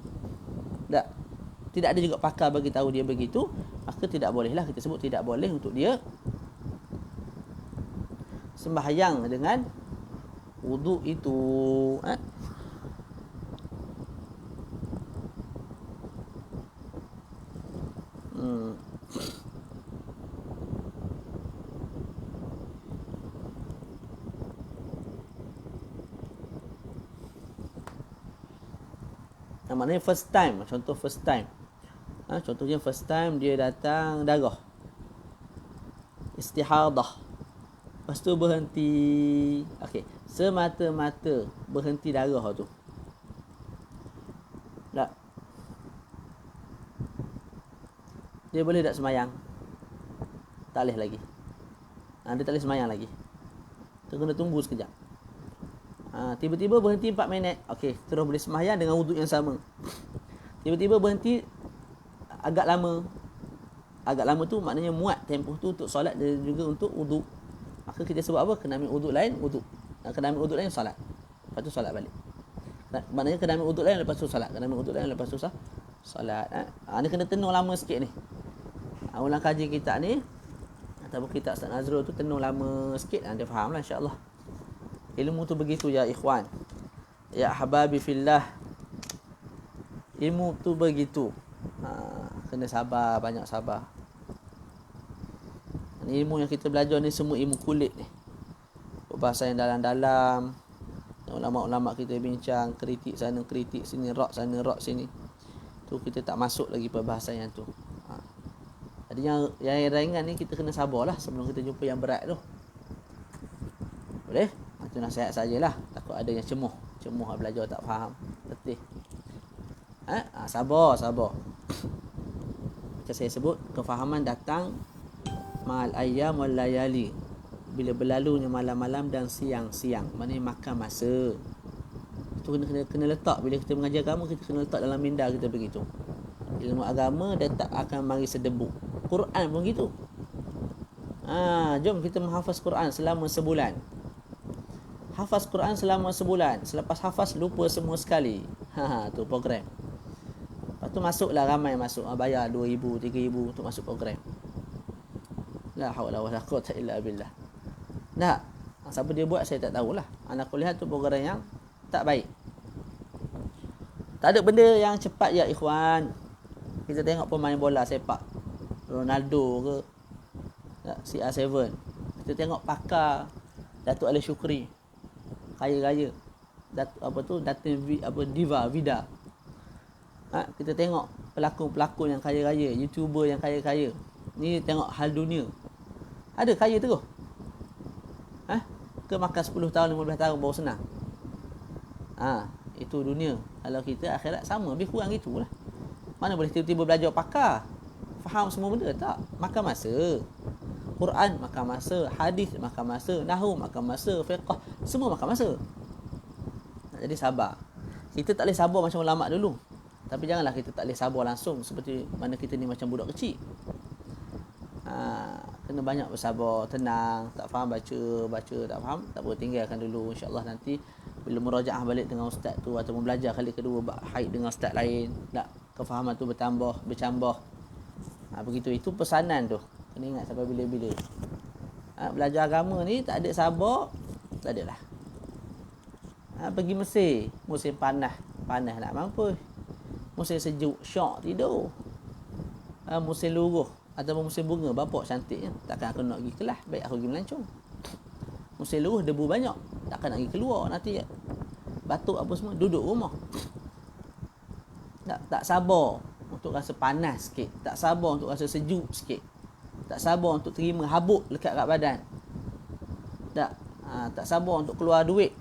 Tidak ada juga pakar beritahu dia begitu, maka tidak bolehlah, kita sebut tidak boleh untuk dia sembahyang dengan wuduk itu. Maknanya first time. Contoh first time. Contohnya first time dia datang darah istihadah, lepas tu berhenti. Okey, semata-mata berhenti darah tu. Tak, dia boleh tak sembahyang? Tak boleh lagi. Dia tak boleh sembahyang lagi. Dia kena tunggu sekejap. Tiba-tiba berhenti 4 minit. Okey, terus boleh sembahyang dengan wuduk yang sama. Tiba-tiba berhenti agak lama. Agak lama tu maknanya muat tempoh tu untuk solat dan juga untuk wuduk. Maka kita sebut apa? Kena ambil wuduk lain, wuduk. Kena ambil wuduk lain, solat. Lepas tu solat balik. Maknanya kena ambil wuduk lain, lepas tu solat. Kena ambil wuduk lain, lepas tu solat. Ni kena tenung lama sikit ni. Ulang kaji kita ni ataupun kitab Ustaz Nazrul tu tenung lama sikit, dia faham lah insya-Allah. Ilmu tu begitu ya ikhwan. Ya hababi fillah. Ilmu tu begitu. Kena sabar, banyak sabar. Ilmu yang kita belajar ni semua ilmu kulit ni. Bahasa yang dalam-dalam. Ulama-ulama kita bincang, kritik sana, kritik sini, rak sana, rak sini. Tu kita tak masuk lagi perbahasan yang tu. Jadi yang ringan ni kita kena sabarlah sebelum kita jumpa yang berat tu. Boleh? Itu nasihat sajalah. Takut ada yang cemuh belajar tak faham. Letih. Sabar. Macam saya sebut, kefahaman datang ma'al ayyam wal layali. Bila berlalunya malam-malam dan siang-siang. Maknanya makan masa. Itu kena letak. Bila kita mengajar agama, kita kena letak dalam minda kita begitu. Ilmu agama dia tak akan mari sedebu. Quran pun gitu. Jom kita menghafaz Quran selama sebulan. Hafaz Quran selama sebulan. Selepas hafaz lupa semua sekali. Tu program. Lepas tu masuklah, ramai masuk. Bayar 2,000, 3,000 untuk masuk program. La haula wala quwwata illa billah. Nah, siapa dia buat saya tak tahulah. Anak kuliah tu program yang tak baik. Tak ada benda yang cepat ya ikhwan. Kita tengok pemain bola sepak, Ronaldo ke CR7. Kita tengok pakar Datuk Ali Shukri, kaya-kaya. Datin Diva Vida. Kita tengok pelakon-pelakon yang kaya-kaya, YouTuber yang kaya-kaya. Ni tengok hal dunia. Ada kaya terus. Ke makan 10 tahun, 15 tahun baru senang. Itu dunia. Kalau kita akhirat sama, lebih kurang gitulah. Mana boleh tiba-tiba belajar pakar, faham semua benda? Tak. Makan masa. Quran makan masa, hadis makan masa, nahwu makan masa, fiqh semua makan masa. Jadi sabar. Kita tak boleh sabar macam ulama dulu. Tapi janganlah kita tak boleh sabar langsung seperti mana kita ni macam budak kecil. Kena banyak bersabar, tenang, tak faham baca tak faham, tak boleh tinggalkan dulu. InsyaAllah nanti bila murajaah balik dengan ustaz tu ataupun belajar kali kedua haid dengan ustaz lain, tak, kefahaman tu bercambah. Begitu, itu pesanan tu. Kena ingat sampai bila-bila. Belajar agama ni tak ada sabar, tak adalah. Pergi Mesir, musim panas nak mampus. Musim sejuk, syok tidur. Musim luruh ataupun musim bunga, bapak cantiknya, takkan aku nak pergi kelas, baik aku pergi melancong. Musim luruh debu banyak, takkan nak pergi keluar, nanti batuk apa semua, duduk rumah. Tak sabar untuk rasa panas sikit, tak sabar untuk rasa sejuk sikit, tak sabar untuk terima habuk lekat kat badan, tak sabar untuk keluar duit.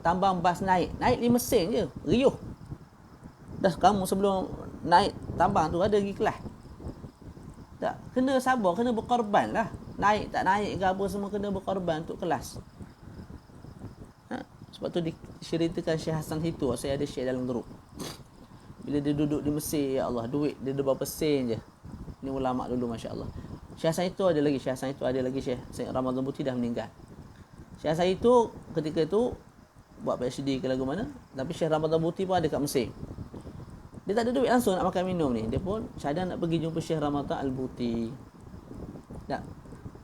Tambang bas naik 5 sen je, riuh. Dah kamu sebelum naik tambang tu ada pergi kelas. Tak, kena sabar, kena berkorban lah. Naik tak naik ke apa semua kena berkorban untuk kelas. Sebab tu diceritakan Syekh Hasan Hitu, saya ada share dalam grup. Bila dia duduk di Mesir, ya Allah, duit dia ada berapa sen je. Ni ulama dulu, masya-Allah. Syekh Hasan Hitu ada lagi, Syekh Ramadan Buti dah meninggal. Syekh Hasan Hitu ketika itu buat PhD ke lagu mana, tapi Syekh Ramadan Buti pun ada kat Mesir. Dia tak ada duit langsung nak makan minum ni. Dia pun cadang nak pergi jumpa Syekh Ramadan Al-Buti. Tak.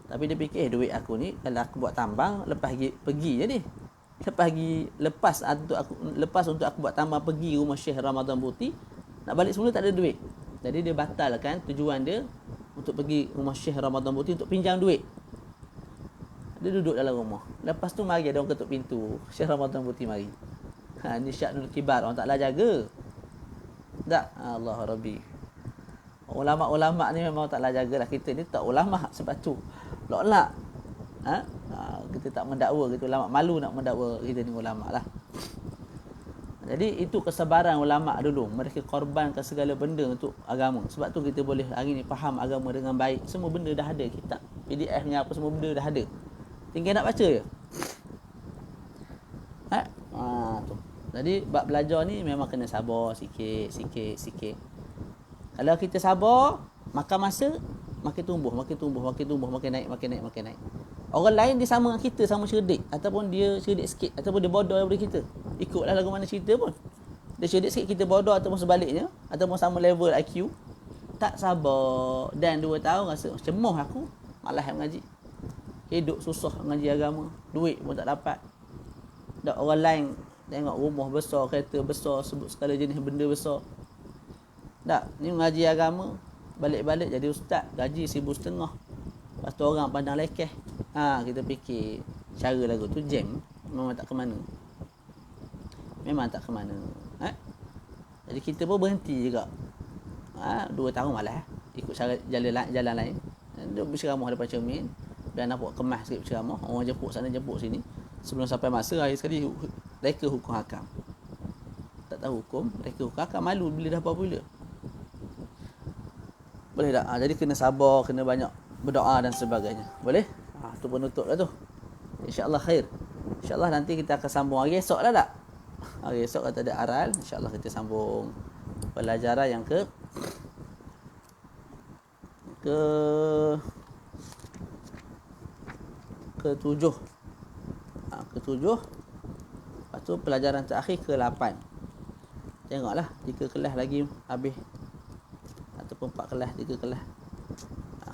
Tapi dia fikir, duit aku ni kalau aku buat tambang, lepas pergi je ni. Lepas untuk aku buat tambang pergi rumah Syekh Ramadan Buti, nak balik semula tak ada duit. Jadi dia batalkan tujuan dia untuk pergi rumah Syekh Ramadan Buti untuk pinjam duit. Dia duduk dalam rumah. Lepas tu mari ada orang ketuk pintu. Syekh Ramadan Buti mari. Ni Syekhnul Kibar, orang taklah jaga. Tak, Allah Rabbi. Ulama-ulama ni memang taklah jagalah. Kita ni tak ulama sebab tu. Lok-lak. Kita tak mendakwa, kita ulama malu nak mendakwa kita ni ulama lah. Jadi itu kesabaran ulama dulu. Mereka korbankan segala benda untuk agama. Sebab tu kita boleh hari ni faham agama dengan baik. Semua benda dah ada. Kitab, PDF-nya apa semua benda dah ada. Tinggal nak baca je. Tu. Jadi bab belajar ni memang kena sabar sikit. Kalau kita sabar, makan masa, makin tumbuh, makin naik. Orang lain dia sama dengan kita, sama cerdik, ataupun dia cerdik sikit, ataupun dia bodoh daripada kita. Ikutlah lagu mana cerita pun. Dia cerdik sikit, kita bodoh, ataupun sebaliknya, ataupun sama level IQ. tak sabar. Dan 2 tahun rasa cemoh aku, malas mengaji. Hidup susah mengaji agama, duit pun tak dapat. Dak orang lain tengok rumah besar, kereta besar, sebut segala jenis benda besar. Tak, ni mengaji agama, balik-balik jadi ustaz, gaji 1,500. Lepas tu orang pandang lekeh. Kita fikir cara lagu tu jam, memang tak ke mana. Memang tak ke mana. Jadi kita pun berhenti juga. 2 tahun malas ikut cara jalan lain. Duduk berceramah depan cermin, dan nampak kemas sikit berceramah, orang jemput sana jemput sini. Sebelum sampai masa akhir sekali reka hukum hakam. Tak tahu hukum, reka hukum hakam, malu bila dah popular. Boleh tak? Jadi kena sabar, kena banyak berdoa dan sebagainya. Boleh? Tu penutup lah tu. InsyaAllah khair. InsyaAllah nanti kita akan sambung hari esok lah tak? Hari esok kata ada aral, InsyaAllah kita sambung pelajaran yang ke-7. Ke-7. Lepas tu pelajaran terakhir ke-8. Tengoklah 3 kelas lagi habis, ataupun 4 kelas, 3 kelas.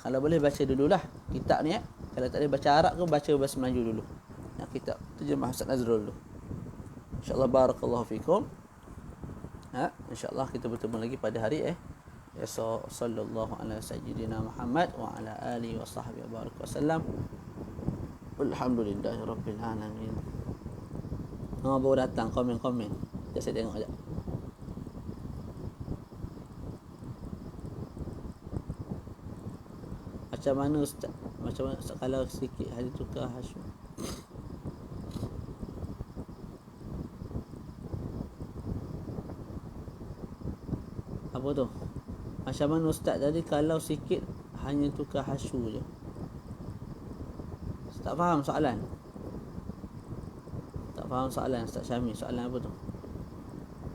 Kalau boleh baca dululah kitab ni. Kalau tak boleh baca Arab ke, baca bahasa Melayu dulu. Kitab terjemah Ustaz Nazrul dulu. InsyaAllah barakallahu fikum. InsyaAllah kita bertemu lagi pada hari esok. Sallallahu ala sayyidina Muhammad wa ala alihi wa sahbihi wa baraka wasallam. Alhamdulillahi rabbil alamin. Baru datang komen-komen. Sekejap saya tengok sekejap. Macam mana Ustaz? Macam mana Ustaz kalau sikit hari tukar Hashim? Apa tu? Macam mana Ustaz tadi kalau sikit hanya tukar hasyu je? Tak faham soalan. Tak faham soalan Ustaz Syamil. Soalan apa tu?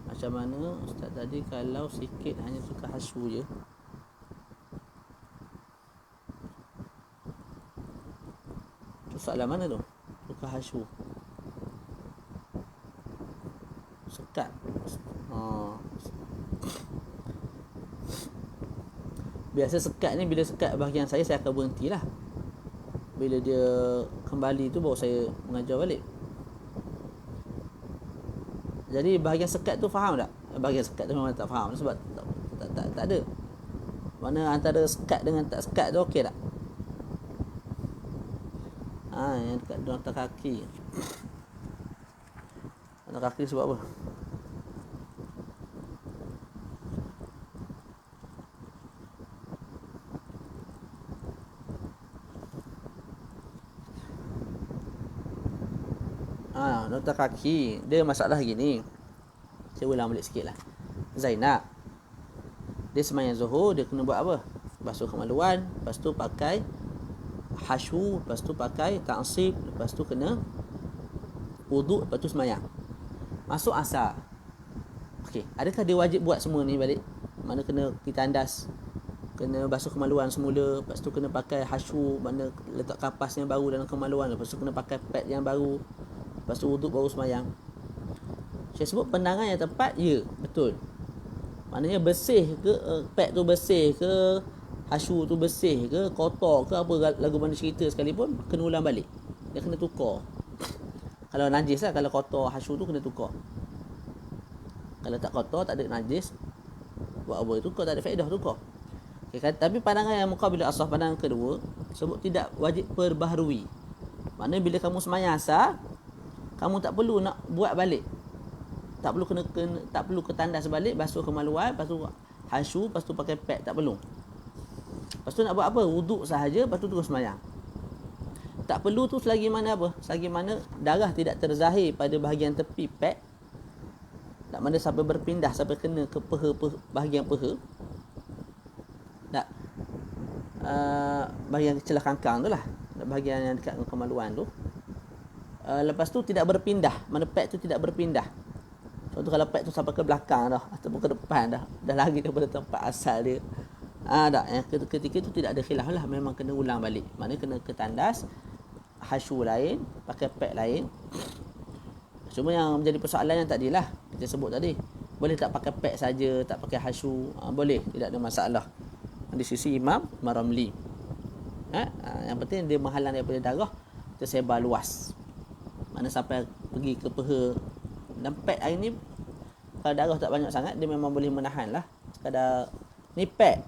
Macam mana Ustaz tadi kalau sikit hanya tukar hasyu je? Soalan mana tu? Tukar hasyu. Sekat. Biasa sekat ni, bila sekat bahagian saya akan berhentilah. Bila dia kembali tu baru saya mengajar balik. Jadi bahagian sekat tu faham tak? Bahagian sekat tu memang tak faham sebab tak ada. Mana antara sekat dengan tak sekat tu okey tak? Yang dekat nota kaki. Nota kaki sebab apa? Nota kaki dia masalah gini. Saya ulang balik sikit lah. Zainab, dia sembahyang zuhur, dia kena buat apa? Basuh kemaluan, lepas tu pakai hasyu, lepas tu pakai ta'sib, lepas tu kena wuduk, lepas tu sembahyang. Masuk asar. Okey, adakah dia wajib buat semua ni balik? Mana kena kita tandas, kena basuh kemaluan semula, lepas tu kena pakai hasyu, mana letak kapas yang baru dalam kemaluan, lepas tu kena pakai pad yang baru, lepas tu wuduk baru sembahyang. Saya sebut pandangan yang tepat, ya, betul. Maknanya bersih ke pad tu bersih ke, hasyu tu bersih ke, kotor ke, apa lagu mana cerita sekalipun, kena ulang balik. Dia kena tukar. Kalau najis lah, kalau kotor hasyu tu kena tukar. Kalau tak kotor, tak ada najis, buat apa tukar, tak ada faedah tukar. Okay, tapi pandangan yang muqabil asah, pandangan kedua, sebut tidak wajib perbaharui. Maknanya bila kamu sembahyang asar, kamu tak perlu nak buat balik. Tak perlu tak perlu ketandas balik, basuh kemaluan, lepas tu hasyu, lepas tu pakai pad, tak perlu. Lepas tu nak buat apa? Wuduk sahaja, lepas tu terus sembahyang. Tak perlu tu selagi mana apa? Selagi mana darah tidak terzahir pada bahagian tepi pad, tak mana sampai berpindah sampai kena ke bahagian peha. Tak. Bahagian celah kangkang tu lah, bahagian yang dekat kemaluan tu. Lepas tu tidak berpindah, mana pad tu tidak berpindah. Contoh kalau pad tu sampai ke belakang dah, ataupun ke depan dah lari daripada tempat asal dia. Tak, yang ketika itu tidak ada khilaf lah, memang kena ulang balik. Maknanya kena ke tandas, hasyu lain, pakai pad lain. Cuma yang menjadi persoalan yang tadilah kita sebut tadi, boleh tak pakai pad saja, tak pakai hasyu? Boleh, tidak ada masalah. di sisi Imam Ramli. Yang penting dia menghalang daripada darah tersebar luas. Mana sampai pergi ke peha. Dan pad hari ni kalau darah tak banyak sangat, dia memang boleh menahan lah. Sekadar ni pad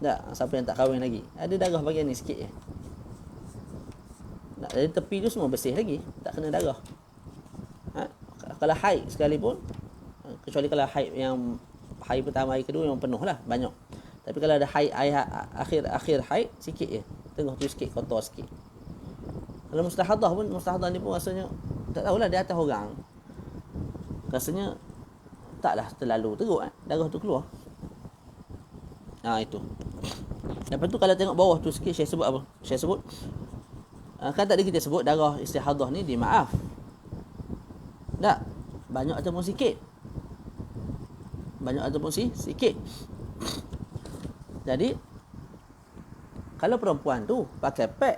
tak, siapa yang tak kahwin lagi, ada darah bagian ni sikit je. Dari tepi tu semua bersih lagi, tak kena darah. Kalau haid sekalipun, kecuali kalau haid yang haid pertama, haid kedua memang penuh lah, banyak. Tapi kalau ada haid akhir haid, sikit je, tengah tu sikit, kotor sikit. Kalau mustahadah ni pun rasanya tak tahulah, di atas orang rasanya taklah terlalu teruk darah tu keluar. Itu. Lepas tu kalau tengok bawah tu sikit, saya sebut apa? Saya sebut kan tadi kita sebut darah istihadah ni dimaaf. Tak? Banyak ataupun sikit. Banyak ataupun sikit. Jadi kalau perempuan tu pakai pad,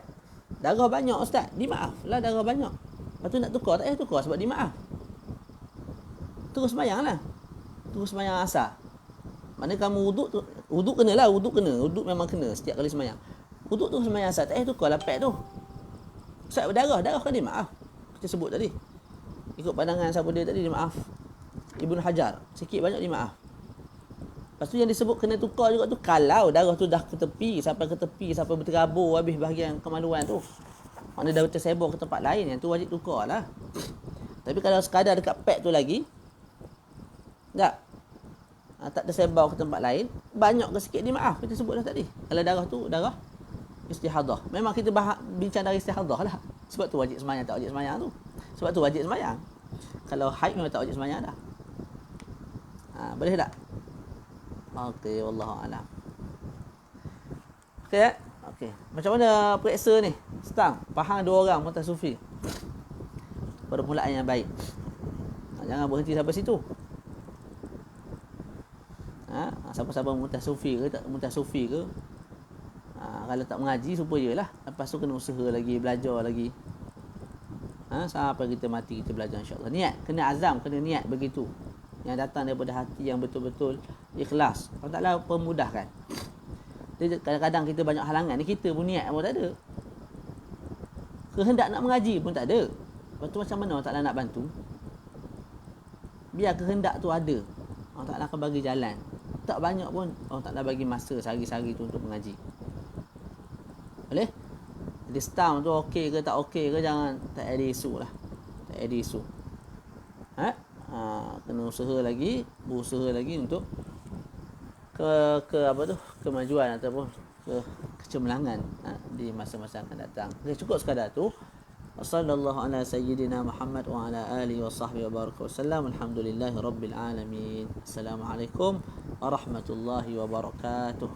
darah banyak ustaz, dimaaf lah darah banyak. Lepas tu nak tukar, tak payah tukar sebab dimaaf. Terus sembahyang lah. Terus sembahyang asar. Mana kamu wuduk kena lah, wuduk memang kena setiap kali sembahyang. Wuduk tu sembahyang asar, tak payah tukar lah pad tu. Ustaz, darah kan dimaaf. Kita sebut tadi. Ikut pandangan siapa dia tadi, dimaaf. Ibn Hajar, sikit banyak dimaaf. Lepas tu yang disebut kena tukar juga tu, kalau darah tu dah ke tepi, sampai berterabur habis bahagian kemaluan tu, maknanya dah tersebar ke tempat lain, yang tu wajib tukar lah. Tapi kalau sekadar dekat pad tu lagi, tak tersebar ke tempat lain, banyak ke sikit dimaaf. Kita sebut dah tadi, kalau darah tu darah istihadah. Memang kita bincang dari istihadah lah. Sebab tu wajib sembahyang, tak wajib sembahyang tu. Sebab tu wajib sembahyang. Kalau haid memang tak wajib sembahyang dah. Boleh tak? Okey, wallahu alam. Okey. Macam mana periksa ni? Stang, faham dua orang mutasufi. Permulaan yang baik. Jangan berhenti sampai situ. Siapa-siapa mutasufi ke, tak mutasufi ke, kalau tak mengaji supaya lah. Lepas tu kena usaha lagi, belajar lagi. Sampai kita mati kita belajar insya-Allah. Niat, kena azam, kena niat begitu. Yang datang daripada hati yang betul-betul ikhlas. Allah Ta'ala pemudahkan. Kadang-kadang kita banyak halangan ni, kita pun niat pun tak ada. Kehendak nak mengaji pun tak ada. Lepas tu macam mana Allah Ta'ala nak bantu? Biar kehendak tu ada, Allah Ta'ala akan bagi jalan. Tak banyak pun Allah Ta'ala bagi masa sehari-hari tu untuk mengaji. Boleh? Jadi stam tu okey ke tak okey ke, jangan, tak ada isu lah. Tak ada isu. Kena berusaha lagi untuk kemajuan ataupun kecemerlangan di masa-masa akan datang. Okay, cukup sekadar tu. Wassallallahu ala sayyidina Muhammad wa ala alihi wa sahbihi wa baraka wasallam. Alhamdulillahi rabbil alamin. Assalamualaikum warahmatullahi wabarakatuh.